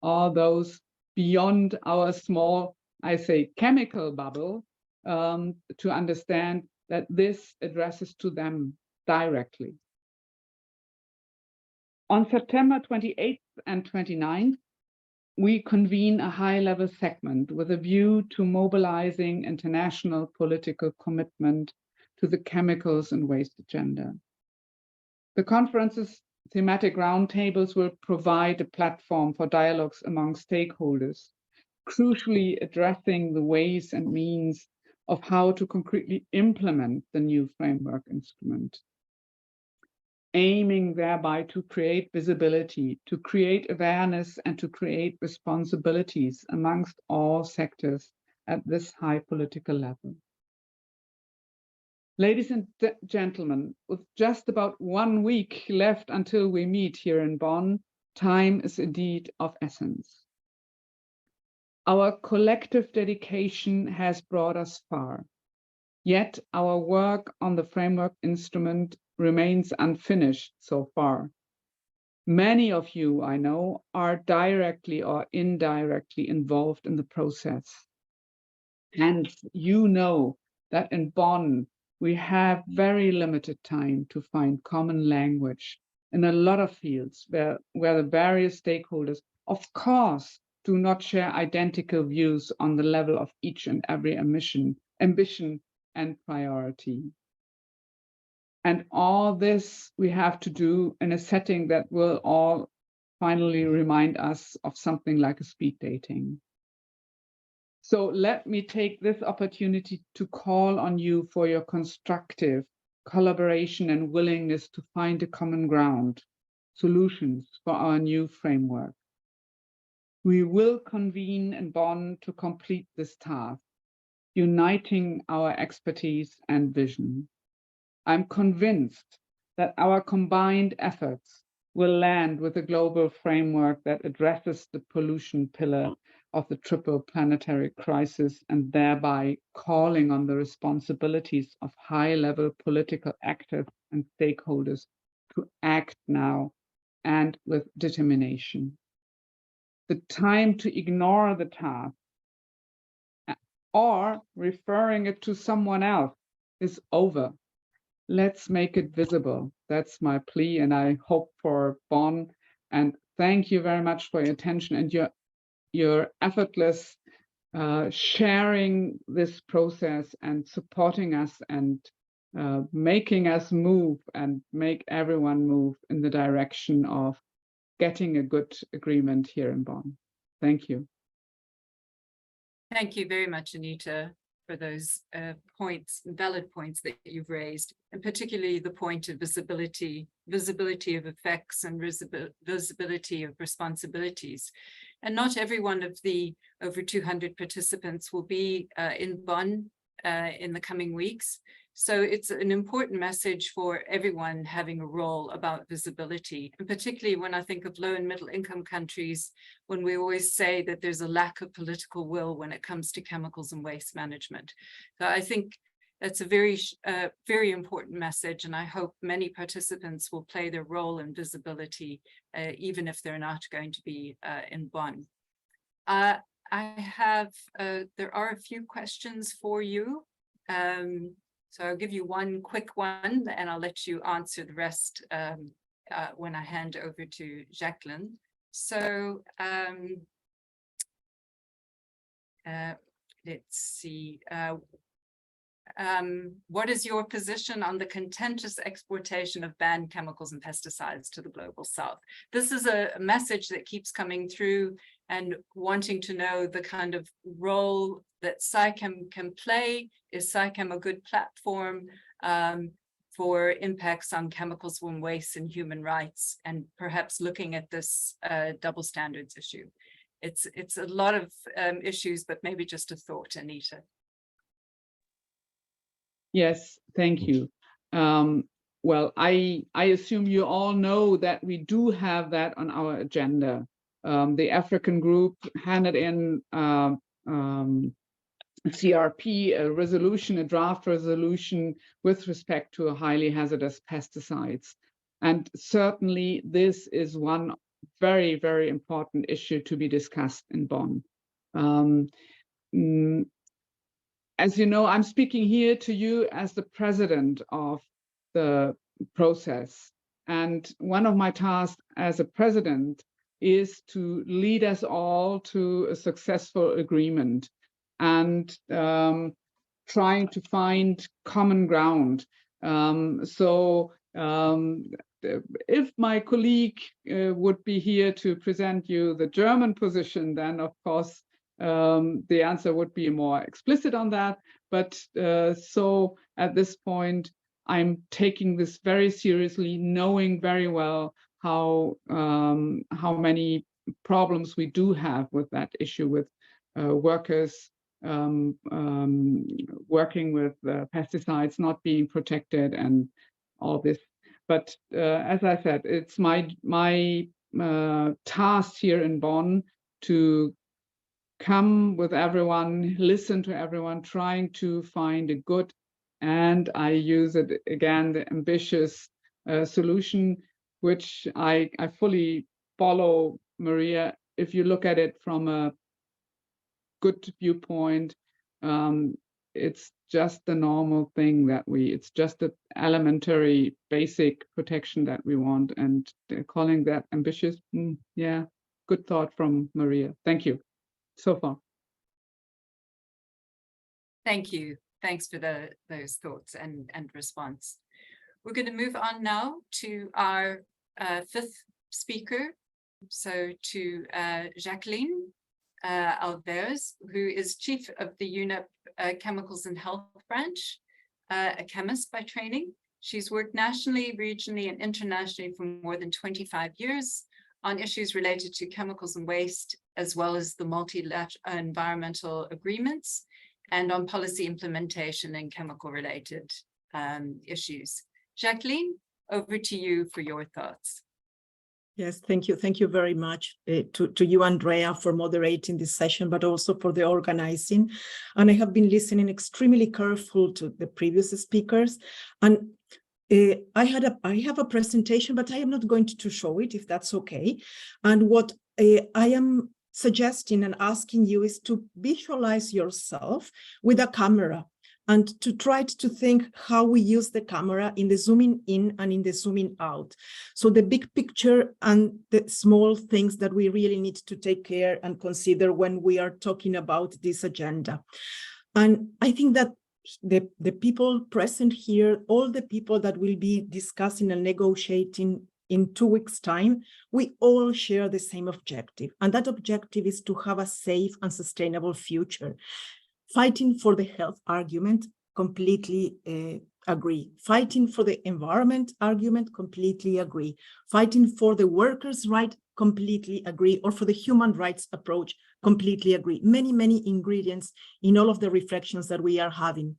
all those beyond our small, I say, chemical bubble, to understand that this addresses to them directly. On September 28th and 29th, we convene a high-level segment with a view to mobilizing international political commitment to the chemicals and waste agenda. The conference's thematic roundtables will provide a platform for dialogues among stakeholders, crucially addressing the ways and means of how to concretely implement the new framework instrument, aiming thereby to create visibility, to create awareness, and to create responsibilities amongst all sectors at this high political level. Ladies and gentlemen, with just about 1 week left until we meet here in Bonn, time is indeed of essence. Our collective dedication has brought us far, yet our work on the framework instrument remains unfinished so far. Many of you, I know, are directly or indirectly involved in the process. Hence, you know that in Bonn, we have very limited time to find common language in a lot of fields where the various stakeholders, of course, do not share identical views on the level of each and every ambition and priority. And all this we have to do in a setting that will all finally remind us of something like a speed dating. So let me take this opportunity to call on you for your constructive collaboration and willingness to find a common ground, solutions for our new framework. We will convene in Bonn to complete this task, uniting our expertise and vision. I'm convinced that our combined efforts will land with a global framework that addresses the pollution pillar of the triple planetary crisis, and thereby calling on the responsibilities of high-level political actors and stakeholders to act now and with determination. The time to ignore the task or referring it to someone else is over. Let's make it visible. That's my plea, and I hope for Bonn. And thank you very much for your attention and your effortless sharing this process and supporting us and making us move and make everyone move in the direction of getting a good agreement here in Bonn. Thank you. Thank you very much, Anita, for those valid points that you've raised, and particularly the point of visibility of effects and visibility of responsibilities. And not every one of the over 200 participants will be in Bonn in the coming weeks. So it's an important message for everyone having a role about visibility, and particularly when I think of low and middle income countries, when we always say that there's a lack of political will when it comes to chemicals and waste management. So I think that's a very important message, and I hope many participants will play their role in visibility, even if they're not going to be in Bonn. have, there are a few questions for you. So I'll give you one quick one and I'll let you answer the rest when I hand over to Jacqueline. So let's see. What is your position on the contentious exportation of banned chemicals and pesticides to the global south? This is a message that keeps coming through, and wanting to know the kind of role that SAICM can play. Is SAICM a good platform for impacts on chemicals and waste and human rights, and perhaps looking at this double standards issue? It's a lot of issues, but maybe just a thought, Anita. Yes, thank you. Well, I assume you all know that we do have that on our agenda. The African group handed in CRP, a resolution, a draft resolution with respect to highly hazardous pesticides. And certainly this is one very, very important issue to be discussed in Bonn. As you know, I'm speaking here to you as the president of the process. And one of my tasks as a president is to lead us all to a successful agreement and trying to find common ground. If my colleague would be here to present you the German position, then of course the answer would be more explicit on that. But so at this point, I'm taking this very seriously, knowing very well how many problems we do have with that issue, with workers working with pesticides not being protected and all this. But as I said, it's my task here in Bonn to come with everyone, listen to everyone, trying to find a good, and I use it again, the ambitious solution, which I fully follow, Maria. If you look at it from a good viewpoint, it's just the normal thing that it's just the elementary basic protection that we want, and calling that ambitious, yeah, good thought from Maria. Thank you so far. Thank you. Thanks for those thoughts and response. We're going to move on now to our fifth speaker. So to Jacqueline Alvarez, who is Chief of the UNEP Chemicals and Health Branch, a chemist by training. She's worked nationally, regionally, and internationally for more than 25 years on issues related to chemicals and waste, as well as the multilateral environmental agreements, and on policy implementation and chemical-related issues. Jacqueline, over to you for your thoughts. Yes, thank you. Thank you very much to you, Andrea, for moderating this session, but also for the organizing. And I have been listening extremely careful to the previous speakers. And I have a presentation, but I am not going to show it, if that's okay. And what I am suggesting and asking you is to visualize yourself with a camera and to try to think how we use the camera in the zooming in and in the zooming out. So the big picture and the small things that we really need to take care and consider when we are talking about this agenda. And I think that the people present here, all the people that will be discussing and negotiating in 2 weeks' time, we all share the same objective. And that objective is to have a safe and sustainable future. Fighting for the health argument, completely agree. Fighting for the environment argument, completely agree. Fighting for the workers' right, completely agree. Or for the human rights approach, completely agree. Many, many ingredients in all of the reflections that we are having.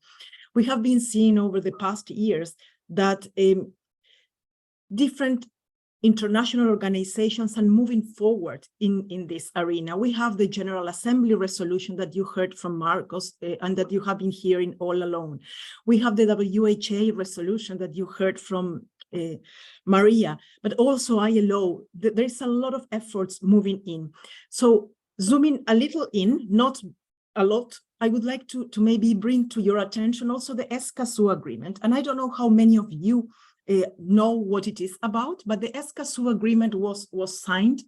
We have been seeing over the past years that different international organizations are moving forward in this arena. We have the General Assembly resolution that you heard from Marcos and that you have been hearing all along. We have the WHA resolution that you heard from Maria, but also ILO. There's a lot of efforts moving in. So zooming a little in, not a lot, I would like to maybe bring to your attention also the Escazú Agreement. And I don't know how many of you know what it is about, but the Escazú Agreement was signed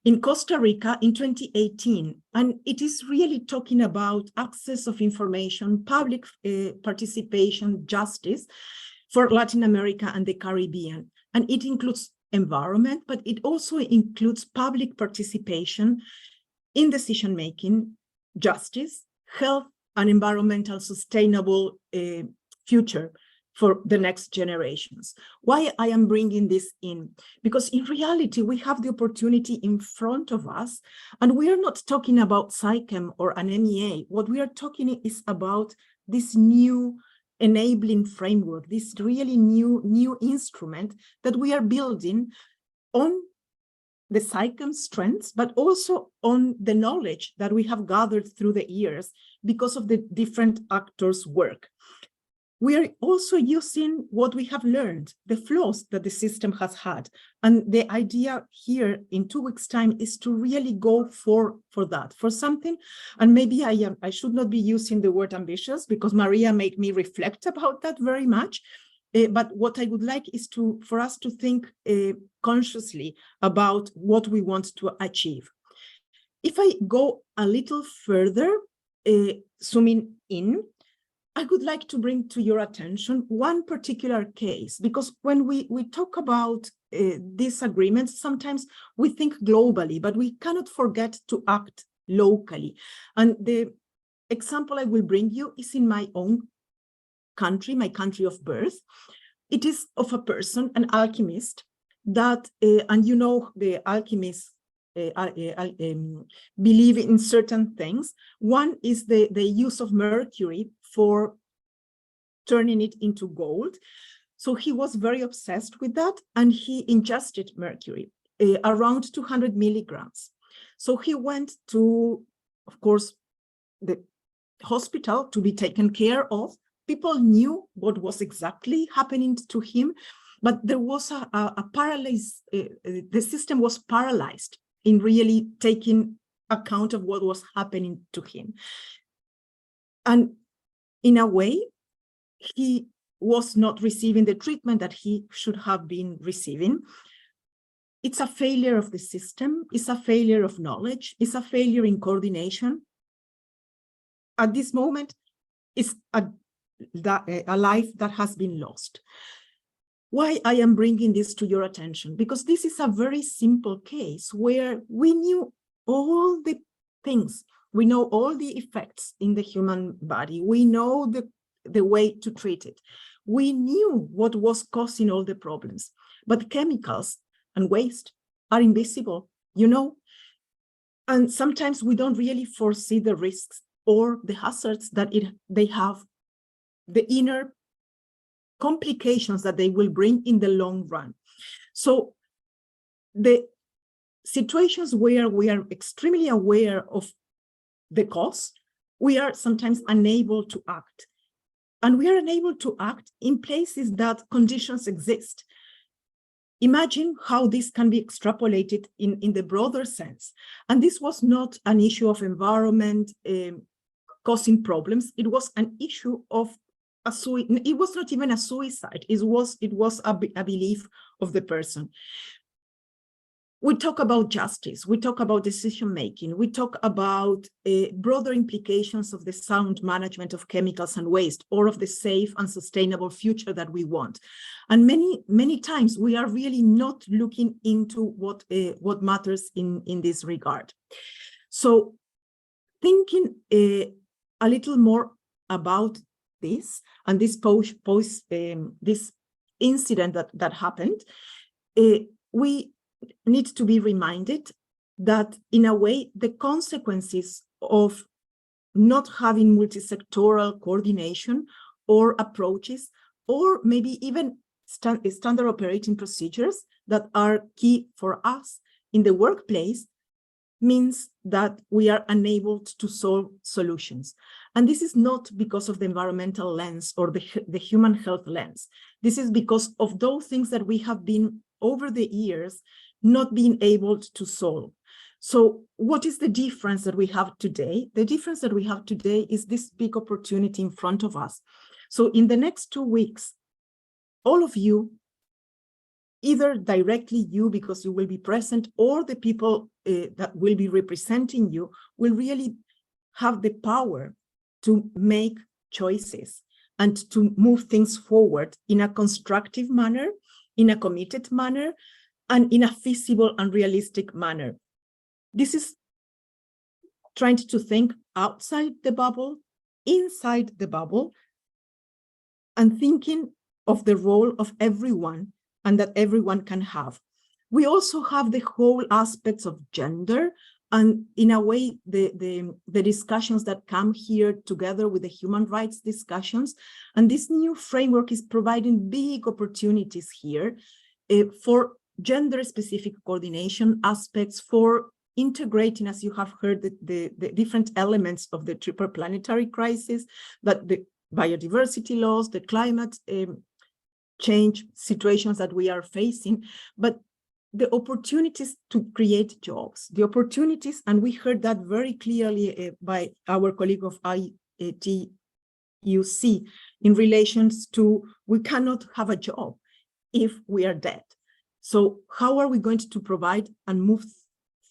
in Costa Rica in 2018, and it is really talking about access of information, public participation, justice for Latin America and the Caribbean. And it includes environment, but it also includes public participation in decision-making, justice, health, and environmental sustainable future for the next generations. Why I am bringing this in? Because in reality, we have the opportunity in front of us, and we are not talking about SAICM or an MEA. What we are talking is about this new enabling framework, this really new instrument that we are building on the SAICM strengths, but also on the knowledge that we have gathered through the years because of the different actors' work. We are also using what we have learned, the flaws that the system has had. And the idea here in 2 weeks' time is to really go for that, for something. And maybe I should not be using the word ambitious because Maria made me reflect about that very much. But what I would like is for us to think consciously about what we want to achieve. If I go a little further, zooming in, I would like to bring to your attention one particular case, because when we talk about these agreements, sometimes we think globally, but we cannot forget to act locally. And the example I will bring you is in my own country, my country of birth. It is of a person, an alchemist, that, and you know, the alchemists believe in certain things. One is the use of mercury for turning it into gold. So he was very obsessed with that, and he ingested mercury, around 200 milligrams. So he went to, of course, the hospital to be taken care of. People knew what was exactly happening to him, but there was a paralysis. The system was paralyzed in really taking account of what was happening to him. And in a way, he was not receiving the treatment that he should have been receiving. It's a failure of the system, it's a failure of knowledge, it's a failure in coordination. At this moment, it's a life that has been lost. Why I am bringing this to your attention? Because this is a very simple case where we knew all the things. We know all the effects in the human body. We know the way to treat it. We knew what was causing all the problems, but chemicals and waste are invisible, you know, and sometimes we don't really foresee the risks or the hazards that they have, the inner complications that they will bring in the long run. So the situations where we are extremely aware of the cause, we are sometimes unable to act. And we are unable to act in places that conditions exist. Imagine how this can be extrapolated in the broader sense. And this was not an issue of environment causing problems. It was an issue of it was not even a suicide. It was a belief of the person. We talk about justice, we talk about decision-making, we talk about broader implications of the sound management of chemicals and waste, or of the safe and sustainable future that we want. And many times we are really not looking into what matters in this regard. So thinking a little more about this and this this incident that happened, we need to be reminded that in a way the consequences of not having multisectoral coordination or approaches, or maybe even standard operating procedures that are key for us in the workplace, means that we are unable to solve solutions. And this is not because of the environmental lens or the human health lens. This is because of those things that we have been over the years not being able to solve. So what is the difference that we have today? The difference that we have today is this big opportunity in front of us. So in the next 2 weeks, all of you, either directly you, because you will be present, or the people that will be representing you, will really have the power to make choices and to move things forward in a constructive manner, in a committed manner, and in a feasible and realistic manner. This is trying to think outside the bubble, inside the bubble, and thinking of the role of everyone and that everyone can have. We also have the whole aspects of gender, and in a way, the discussions that come here together with the human rights discussions. And this new framework is providing big opportunities here for gender-specific coordination aspects, for integrating, as you have heard, the different elements of the triple planetary crisis, that the biodiversity loss, the climate change situations that we are facing, but the opportunities to create jobs, the opportunities, and we heard that very clearly by our colleague of ITUC in relations to we cannot have a job if we are dead. So how are we going to provide and move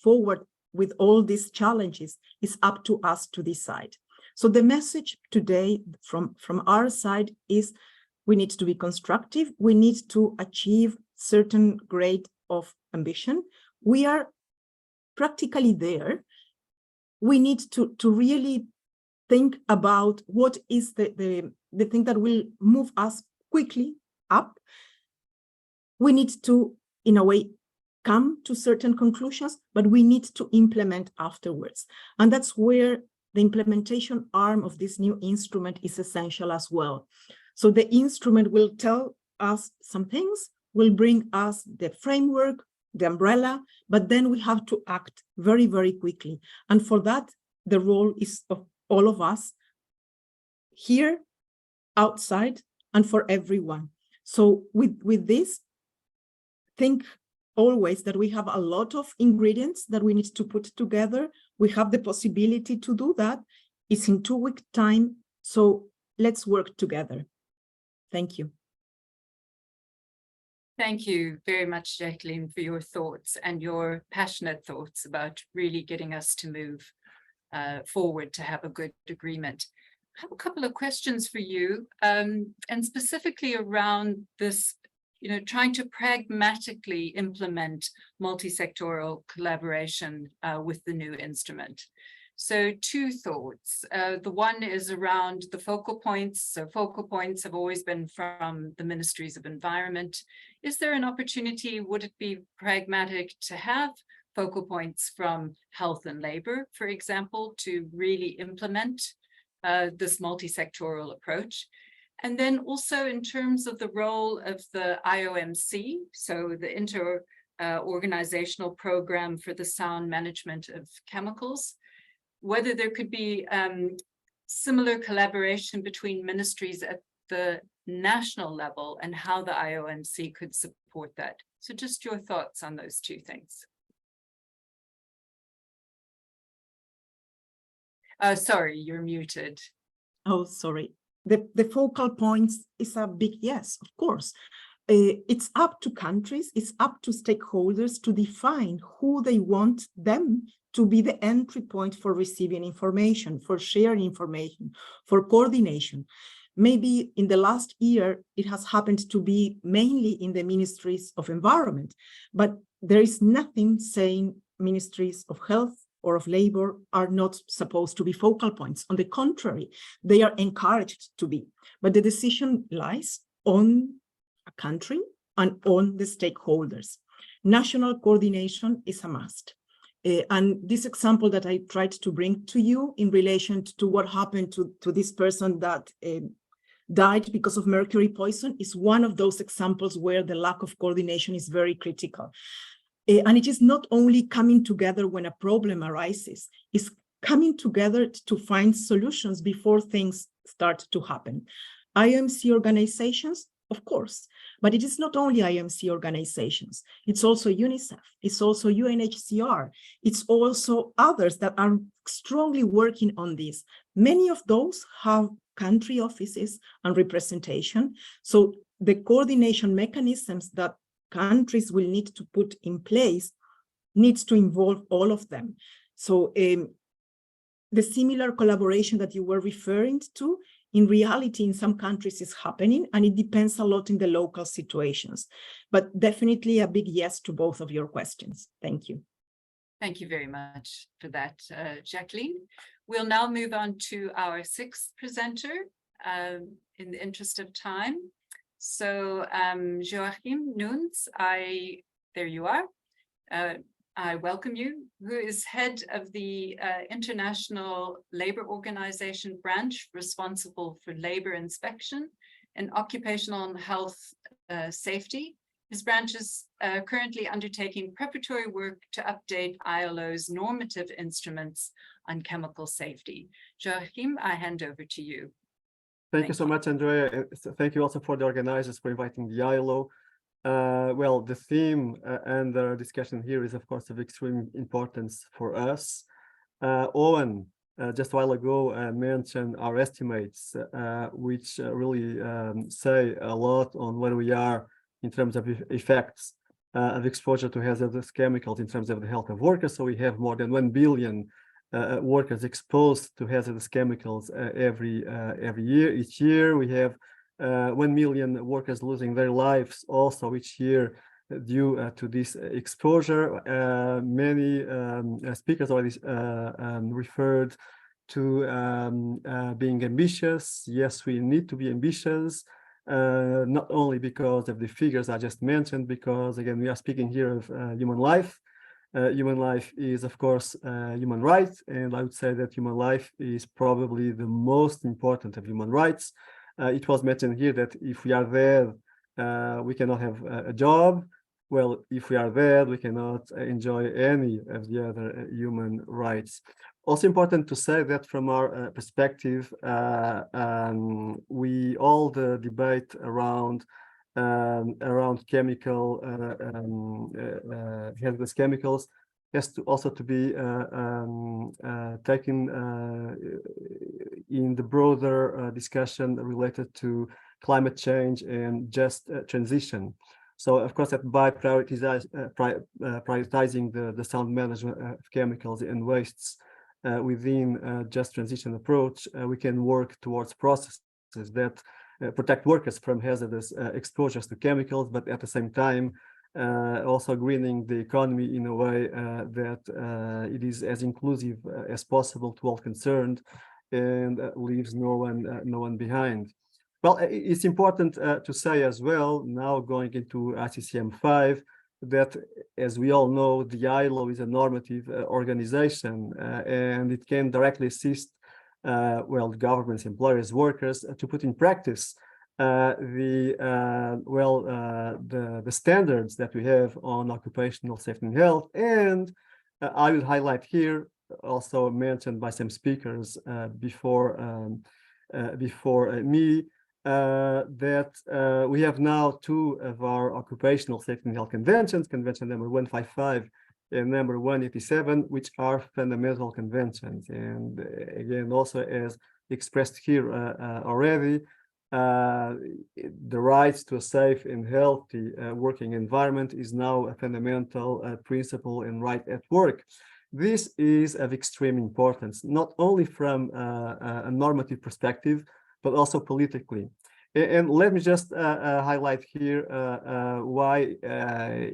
forward with all these challenges is up to us to decide. So the message today from our side is we need to be constructive. We need to achieve certain grade of ambition. We are practically there. We need to really think about what is the thing that will move us quickly up. We need to, in a way, come to certain conclusions, but we need to implement afterwards. And that's where the implementation arm of this new instrument is essential as well. So the instrument will tell us some things, will bring us the framework, the umbrella, but then we have to act very, very quickly. And for that, the role is of all of us here, outside, and for everyone. So with this, think always that we have a lot of ingredients that we need to put together. We have the possibility to do that. It's in 2 weeks' time, so let's work together. Thank you. Thank you very much, Jacqueline, for your thoughts and your passionate thoughts about really getting us to move forward to have a good agreement. I have a couple of questions for you, and specifically around this, trying to pragmatically implement multisectoral collaboration with the new instrument. So 2 thoughts. The one is around the focal points. So focal points have always been from the Ministries of Environment. Is there an opportunity, would it be pragmatic to have focal points from health and labor, for example, to really implement this multisectoral approach? And then also in terms of the role of the IOMC, so the inter-organizational program for the sound management of chemicals, whether there could be similar collaboration between ministries at the national level and how the IOMC could support that. So just your thoughts on those 2 things. Sorry, you're muted. Oh, sorry. The focal points is a big yes, of course. It's up to countries, it's up to stakeholders to define who they want them to be the entry point for receiving information, for sharing information, for coordination. Maybe in the last year, it has happened to be mainly in the Ministries of Environment, but there is nothing saying Ministries of Health or of Labor are not supposed to be focal points. On the contrary, they are encouraged to be. But the decision lies on a country and on the stakeholders. National coordination is a must. And this example that I tried to bring to you in relation to what happened to this person that died because of mercury poison is one of those examples where the lack of coordination is very critical. And it is not only coming together when a problem arises, it's coming together to find solutions before things start to happen. IOMC organizations of course, but it is not only IMC organizations. It's also UNICEF. It's also UNHCR. It's also others that are strongly working on this. Many of those have country offices and representation. So the coordination mechanisms that countries will need to put in place needs to involve all of them. So the similar collaboration that you were referring to, in reality, in some countries is happening, and it depends a lot in the local situations. But definitely a big yes to both of your questions. Thank you. Thank you very much for that, Jacqueline. We'll now move on to our sixth presenter in the interest of time. So Joachim Nunes, there you are. I welcome you, who is head of the International Labour Organization branch responsible for labour inspection and occupational health safety. His branch is currently undertaking preparatory work to update ILO's normative instruments on chemical safety. Joachim, I hand over to you. Thank you so much, Andrea. And thank you also for the organizers for inviting the ILO. Well, the theme and the discussion here is, of course, of extreme importance for us. Owen, just a while ago, mentioned our estimates, which really say a lot on where we are in terms of effects of exposure to hazardous chemicals in terms of the health of workers. So we have more than 1 billion workers exposed to hazardous chemicals every year. Each year we have 1 million workers losing their lives also each year due to this exposure. Many speakers already referred to being ambitious. Yes, we need to be ambitious, not only because of the figures I just mentioned, because again, we are speaking here of human life. Human life is, of course, human rights, and I would say that human life is probably the most important of human rights. It was mentioned here that if we are there, we cannot have a job. Well, if we are there, we cannot enjoy any of the other human rights. Also important to say that from our perspective, all the debate around chemical hazardous chemicals has to also to be taken in the broader discussion related to climate change and just transition. So, of course, that by prioritizing the sound management of chemicals and wastes within just transition approach, we can work towards processes that protect workers from hazardous exposures to chemicals, but at the same time, also greening the economy in a way that it is as inclusive as possible to all concerned and leaves no one behind. Well, it's important to say as well, now going into SAICM 5, that as we all know, the ILO is a normative organization and it can directly assist governments, employers, workers to put in practice the standards that we have on occupational safety and health. And I will highlight here, also mentioned by some speakers before me, that we have now 2 of our occupational safety and health conventions, convention number 155 and number 187, which are fundamental conventions. And again, also as expressed here already, the rights to a safe and healthy working environment is now a fundamental principle and right at work. This is of extreme importance, not only from a normative perspective, but also politically. And let me just highlight here why,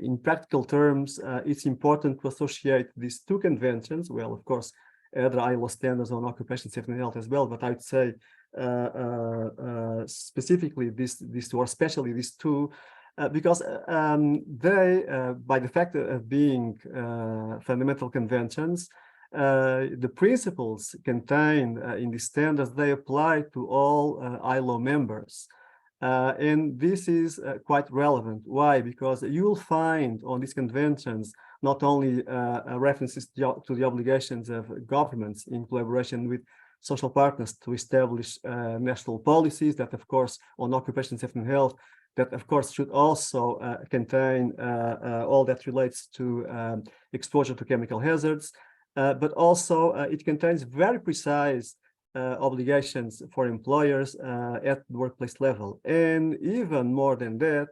in practical terms, it's important to associate these 2 conventions. Well, of course, other ILO standards on occupational safety and health as well, but I would say specifically these 2, or especially these 2, because they, by the fact of being fundamental conventions, the principles contained in the standards, they apply to all ILO members. And this is quite relevant. Why? Because you will find on these conventions not only references to the obligations of governments in collaboration with social partners to establish national policies that, of course, on occupational safety and health that of course should also contain all that relates to exposure to chemical hazards, but also it contains very precise obligations for employers at the workplace level. And even more than that,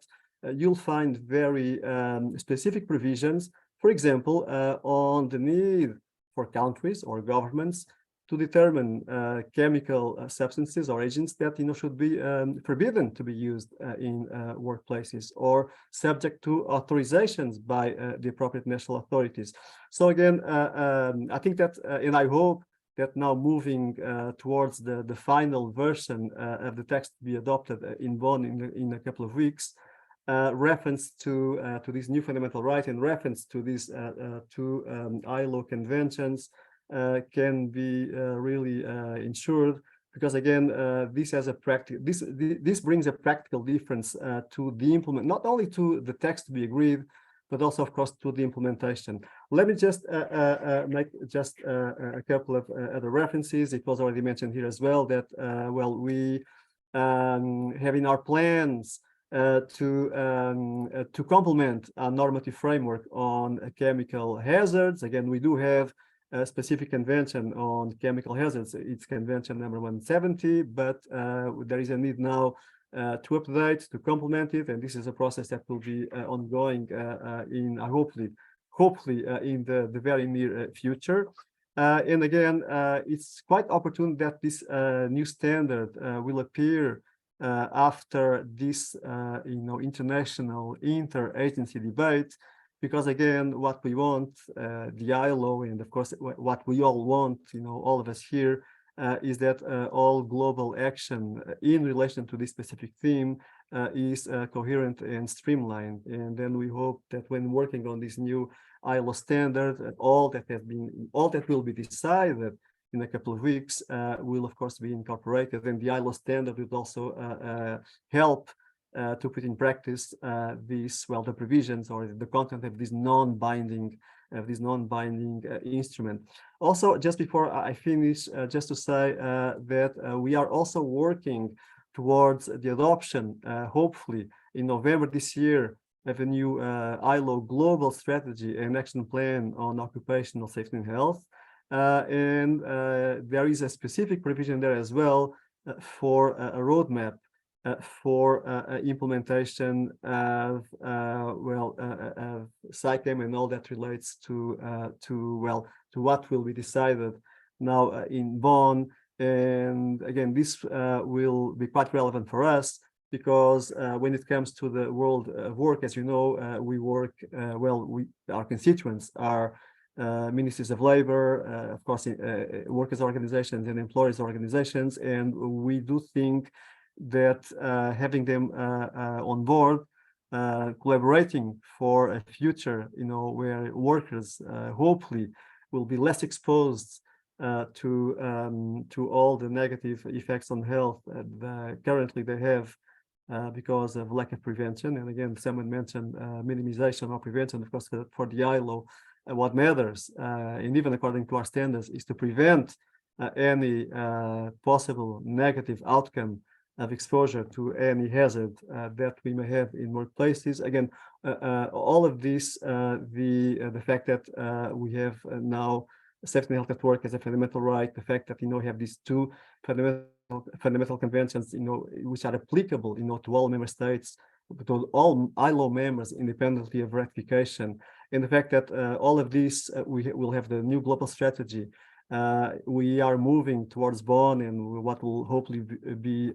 you'll find very specific provisions, for example, on the need for countries or governments to determine chemical substances or agents that should be forbidden to be used in workplaces or subject to authorizations by the appropriate national authorities. So again, I think that, and I hope that now moving towards the final version of the text to be adopted in Bonn in a couple of weeks, reference to this new fundamental right and reference to these two ILO conventions can be really ensured, because again, this has a this brings a practical difference to the not only to the text to be agreed, but also, of course, to the implementation. Let me just make just a couple of other references. It was already mentioned here as well that, well, we have in our plans to complement a normative framework on chemical hazards. Again, we do have a specific convention on chemical hazards. It's convention number 170, but there is a need now to update, to complement it, and this is a process that will be ongoing in hopefully in the very near future. And again, it's quite opportune that this new standard will appear after this international interagency debate, because again, what we want, the ILO, and of course what we all want, all of us here, is that all global action in relation to this specific theme is coherent and streamlined. And then we hope that when working on this new ILO standard, all that will be decided in a couple of weeks will of course be incorporated, and the ILO standard will also help to put in practice the provisions or the content of this non-binding instrument. Also, just before I finish, just to say that we are also working towards the adoption, hopefully in November this year, of a new ILO global strategy and action plan on occupational safety and health. And there is a specific provision there as well for a roadmap for implementation of SAICM and all that relates to what will be decided now in Bonn. And again, this will be quite relevant for us, because when it comes to the world of work, as you know, we work our constituents are ministries of labor, of course, workers' organizations and employers' organizations, and we do think that having them on board, collaborating for a future, where workers hopefully will be less exposed to all the negative effects on health that currently they have because of lack of prevention. And again, someone mentioned minimization or prevention. Of course, for the ILO, what matters, and even according to our standards, is to prevent any possible negative outcome of exposure to any hazard that we may have in workplaces. Again, all of this, the fact that we have now safety and health at work as a fundamental right, the fact that we have these two fundamental conventions, which are applicable, to all member states, to all ILO members, independently of ratification, and the fact that all of these we will have the new global strategy. We are moving towards Bonn and what will hopefully be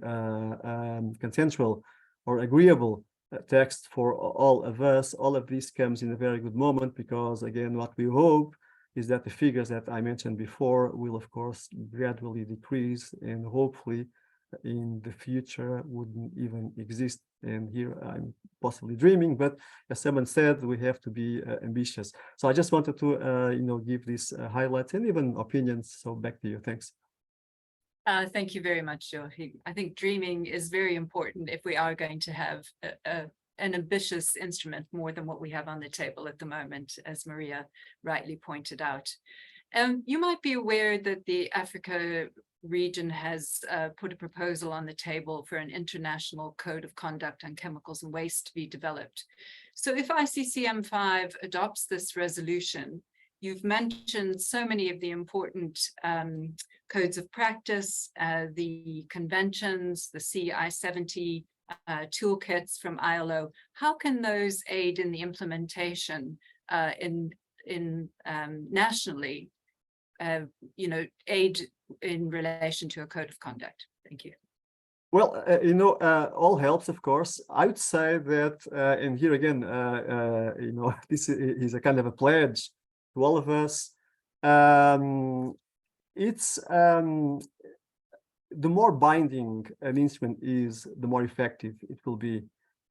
consensual or agreeable text for all of us. All of this comes in a very good moment, because again, what we hope is that the figures that I mentioned before will of course gradually decrease, and hopefully in the future wouldn't even exist. And here I'm possibly dreaming, but as someone said, we have to be ambitious. So I just wanted to give these highlights and even opinions. So back to you. Thanks. Thank you very much, Joe. I think dreaming is very important if we are going to have an ambitious instrument, more than what we have on the table at the moment, as Maria rightly pointed out. You might be aware that the Africa region has put a proposal on the table for an international code of conduct on chemicals and waste to be developed. So if ICCM 5 adopts this resolution, you've mentioned so many of the important codes of practice, the conventions, the CI70 toolkits from ILO. How can those aid in the implementation nationally, aid in relation to a code of conduct? Thank you. Well, all helps, of course. I would say that, and here again, this is a kind of a pledge to all of us. It's the more binding an instrument is, the more effective it will be.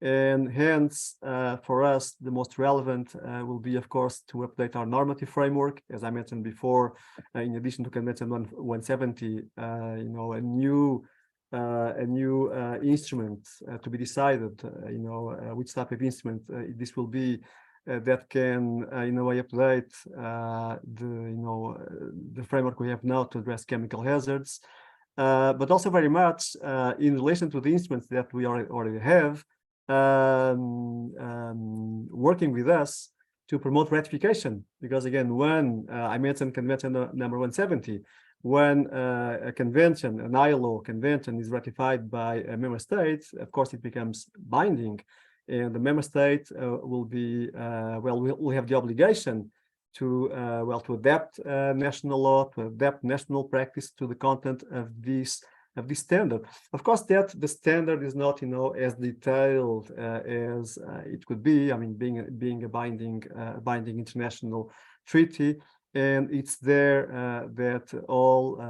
And hence, for us, the most relevant will be, of course, to update our normative framework. As I mentioned before, in addition to Convention 170, a new instrument to be decided, which type of instrument this will be, that can, in a way, update the framework we have now to address chemical hazards, but also very much in relation to the instruments that we already have, working with us to promote ratification. Because again, when I mentioned Convention number 170, when a convention, an ILO convention, is ratified by a member state, of course it becomes binding, and the member state will be will have the obligation to adapt national law, to adapt national practice to the content of this standard. Of course, that the standard is not, as detailed as it could be. I mean, being a binding international treaty, and it's there that all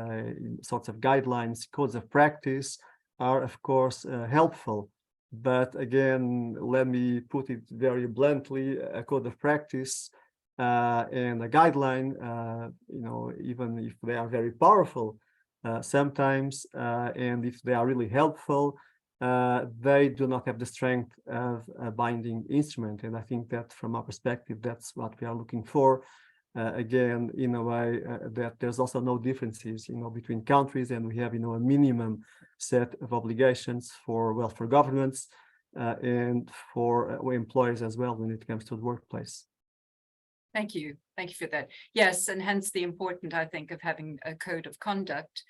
sorts of guidelines, codes of practice are, of course, helpful. But again, let me put it very bluntly: a code of practice and a guideline, even if they are very powerful, sometimes, and if they are really helpful, they do not have the strength of a binding instrument. And I think that from our perspective, that's what we are looking for. Again, in a way that there's also no differences, between countries, and we have, a minimum set of obligations for governments and for employers as well when it comes to the workplace. Thank you. Thank you for that. Yes, and hence the importance, I think, of having a code of conduct,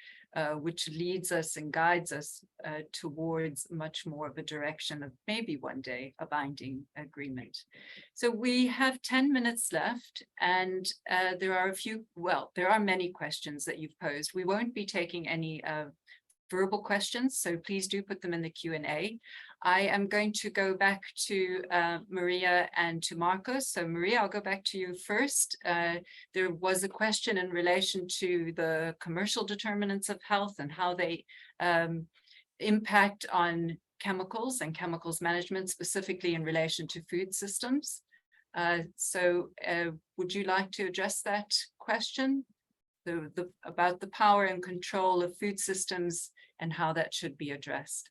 which leads us and guides us towards much more of a direction of maybe one day a binding agreement. So we have 10 minutes left, and there are many questions that you've posed. We won't be taking any verbal questions, so please do put them in the Q&A. I am going to go back to Maria and to Marcos. So Maria, I'll go back to you first. There was a question in relation to the commercial determinants of health and how they impact on chemicals and chemicals management, specifically in relation to food systems. Would you like to address that question? About the power and control of food systems and how that should be addressed.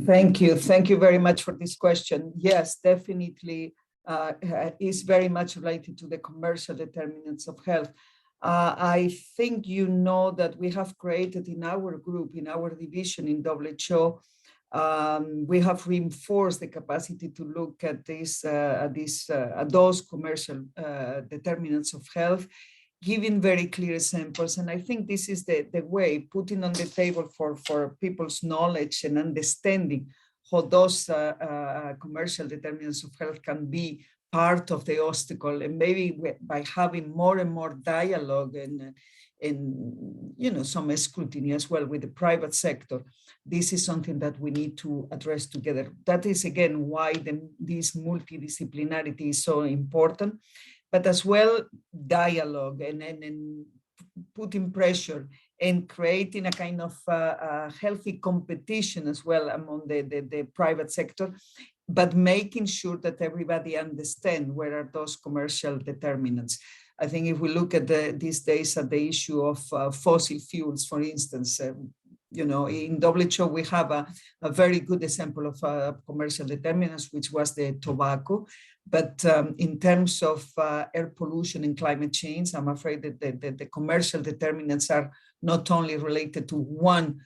Thank you. Thank you very much for this question. Yes, definitely is very much related to the commercial determinants of health. I think you know that we have created in our group, in our division in WHO, we have reinforced the capacity to look at those commercial determinants of health, giving very clear examples. And I think this is the way, putting on the table for people's knowledge and understanding how those commercial determinants of health can be part of the obstacle, and maybe by having more and more dialogue and some scrutiny as well with the private sector. This is something that we need to address together. That is, again, why this multidisciplinarity is so important. But as well, dialogue and putting pressure and creating a kind of healthy competition as well among the private sector, but making sure that everybody understands where are those commercial determinants. I think if we look at these days at the issue of fossil fuels, for instance, in WHO, we have a very good example of commercial determinants, which was the tobacco. But in terms of air pollution and climate change, I'm afraid that the commercial determinants are not only related to one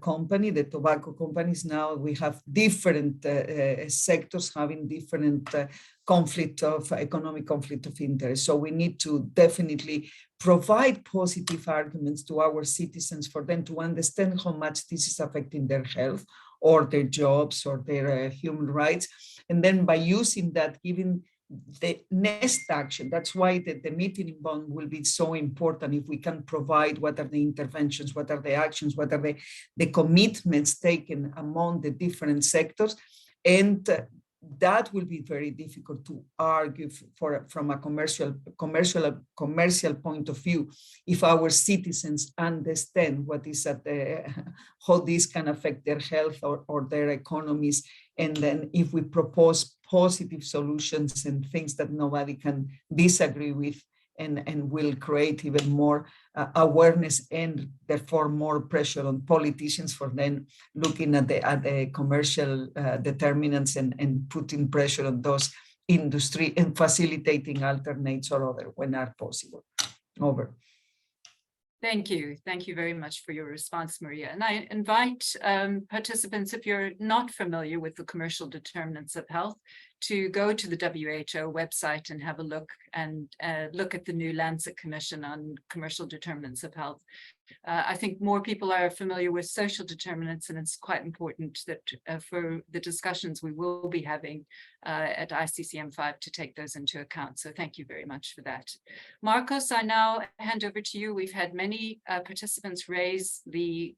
company, the tobacco companies. Now we have different sectors having different economic conflict of interest. So we need to definitely provide positive arguments to our citizens for them to understand how much this is affecting their health or their jobs or their human rights. And then by using that, giving the next action, that's why the meeting in Bonn will be so important. If we can provide what are the interventions, what are the actions, what are the commitments taken among the different sectors, and that will be very difficult to argue from a commercial point of view if our citizens understand what is how this can affect their health or their economies, and then if we propose positive solutions and things that nobody can disagree with, and will create even more awareness and therefore more pressure on politicians for then looking at the commercial determinants and putting pressure on those industry and facilitating alternates or other when are possible. Over. Thank you. Thank you very much for your response, Maria. And I invite participants, if you're not familiar with the commercial determinants of health, to go to the WHO website and have a look and look at the new Lancet Commission on Commercial Determinants of Health. I think more people are familiar with social determinants, and it's quite important that for the discussions we will be having at ICCM 5 to take those into account. So thank you very much for that. Marcos, I now hand over to you. We've had many participants raise the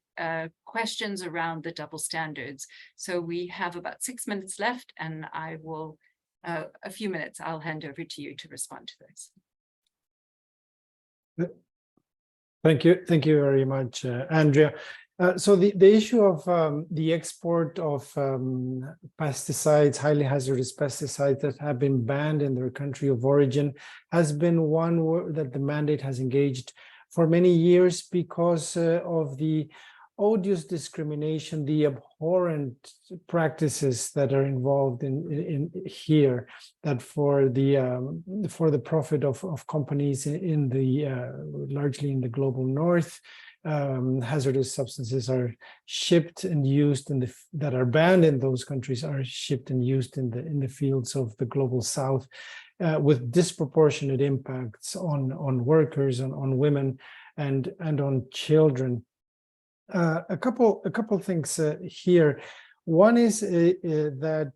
questions around the double standards. So we have about 6 minutes left, and I will, a few minutes, I'll hand over to you to respond to those. Thank you very much, Andrea. So the issue of the export of pesticides, highly hazardous pesticides that have been banned in their country of origin has been one that the mandate has engaged for many years because of the odious discrimination, the abhorrent practices that are involved in here, that for the profit of companies in the largely in the global north, hazardous substances are shipped and used that are banned in those countries are shipped and used in the fields of the global south, with disproportionate impacts on workers, on women, and on children. A couple things here. One is that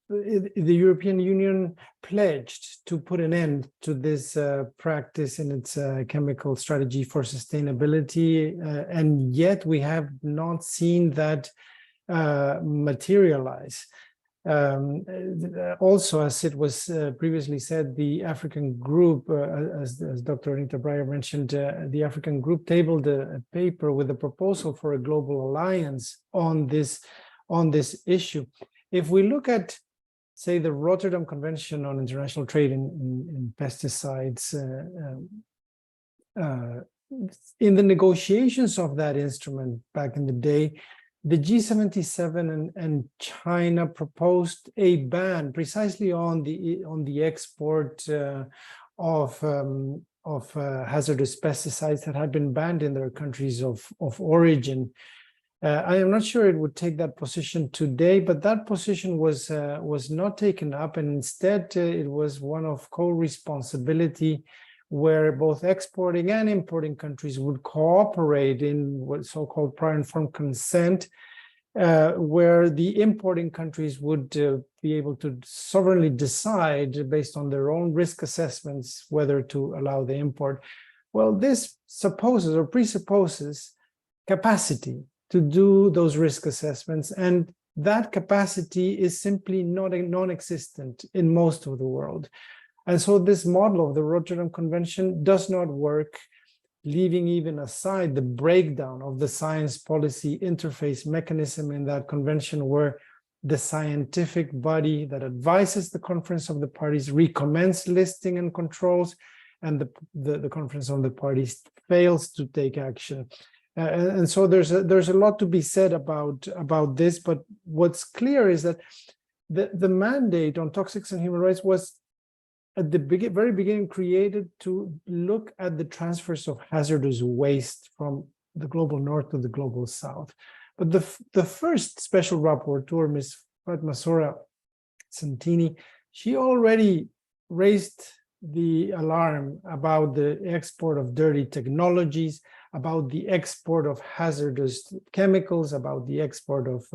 the European Union pledged to put an end to this practice in its chemical strategy for sustainability, and yet we have not seen that materialize. Also, as it was previously said, the African group, as Dr. Anita Breyer mentioned, the African group tabled a paper with a proposal for a global alliance on this issue. If we look at, say, the Rotterdam Convention on International Trade in Pesticides, in the negotiations of that instrument back in the day, the G77 and China proposed a ban precisely on the export of hazardous pesticides that had been banned in their countries of origin. I am not sure it would take that position today, but that position was not taken up, and instead it was one of co-responsibility, where both exporting and importing countries would cooperate in what so-called prior informed consent, where the importing countries would be able to sovereignly decide based on their own risk assessments whether to allow the import. Well, this supposes or presupposes capacity to do those risk assessments, and that capacity is simply non-existent in most of the world. And so this model of the Rotterdam Convention does not work, leaving even aside the breakdown of the science policy interface mechanism in that convention, where the scientific body that advises the Conference of the Parties recommends listing and controls, and the Conference of the Parties fails to take action. And so there's a lot to be said about this, but what's clear is that the mandate on toxics and human rights was at the very beginning created to look at the transfers of hazardous waste from the global north to the global south. But the first special rapporteur, Ms. Fatma Sora Santini, she already raised the alarm about the export of dirty technologies, about the export of hazardous chemicals, about the export of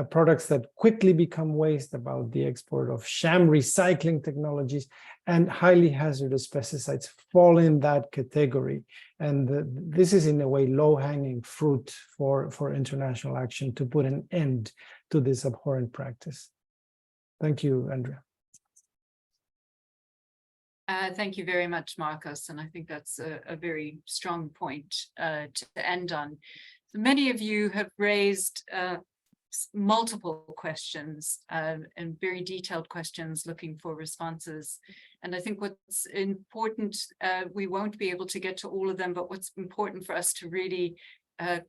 products that quickly become waste, about the export of sham recycling technologies, and highly hazardous pesticides fall in that category. And this is in a way low-hanging fruit for international action to put an end to this abhorrent practice. Thank you, Andrea. Thank you very much, Marcos. And I think that's a very strong point to end on. So many of you have raised multiple questions and very detailed questions looking for responses. And I think what's important, we won't be able to get to all of them, but what's important for us to really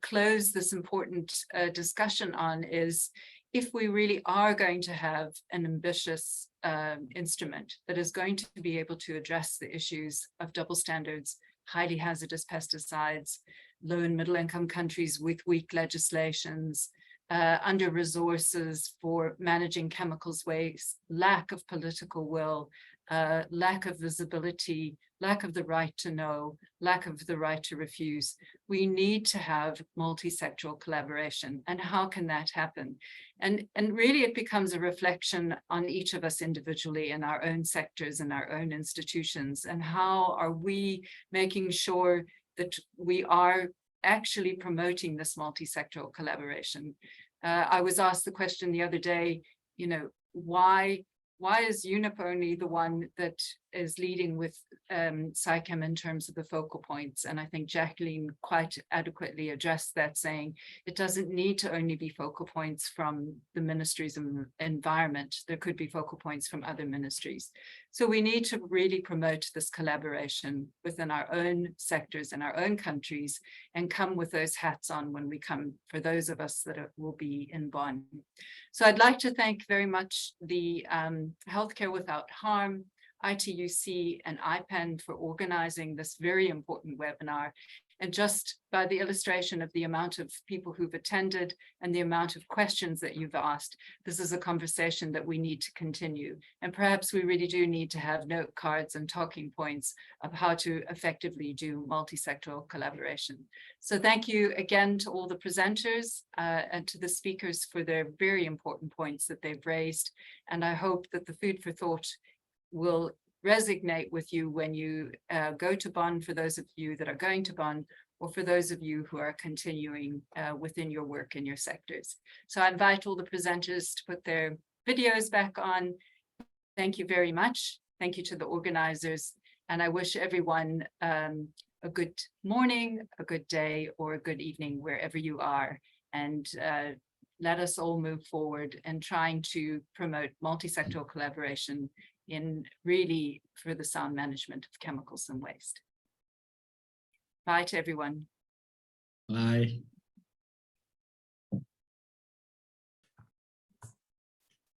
close this important discussion on is if we really are going to have an ambitious instrument that is going to be able to address the issues of double standards, highly hazardous pesticides, low and middle income countries with weak legislations, under resources for managing chemicals waste, lack of political will, lack of visibility, lack of the right to know, lack of the right to refuse. We need to have multisectoral collaboration. And how can that happen? And really it becomes a reflection on each of us individually in our own sectors and our own institutions. And how are we making sure that we are actually promoting this multisectoral collaboration? I was asked the question the other day, you know, why is UNEP only the one that is leading with SAICM in terms of the focal points? And I think Jacqueline quite adequately addressed that, saying it doesn't need to only be focal points from the ministries of environment. There could be focal points from other ministries. So we need to really promote this collaboration within our own sectors and our own countries and come with those hats on when we come, for those of us that will be in Bonn. So I'd like to thank very much the Healthcare Without Harm, ITUC and IPEN for organizing this very important webinar. And just by the illustration of the amount of people who've attended and the amount of questions that you've asked, this is a conversation that we need to continue. And perhaps we really do need to have note cards and talking points of how to effectively do multisectoral collaboration. So thank you again to all the presenters and to the speakers for their very important points that they've raised. And I hope that the food for thought will resonate with you when you go to Bonn, for those of you that are going to Bonn, or for those of you who are continuing within your work in your sectors. So I invite all the presenters to put their videos back on. Thank you very much. Thank you to the organizers. And I wish everyone a good morning, a good day, or a good evening, wherever you are. And let us all move forward in trying to promote multisectoral collaboration in really for the sound management of chemicals and waste. Bye to everyone. Bye.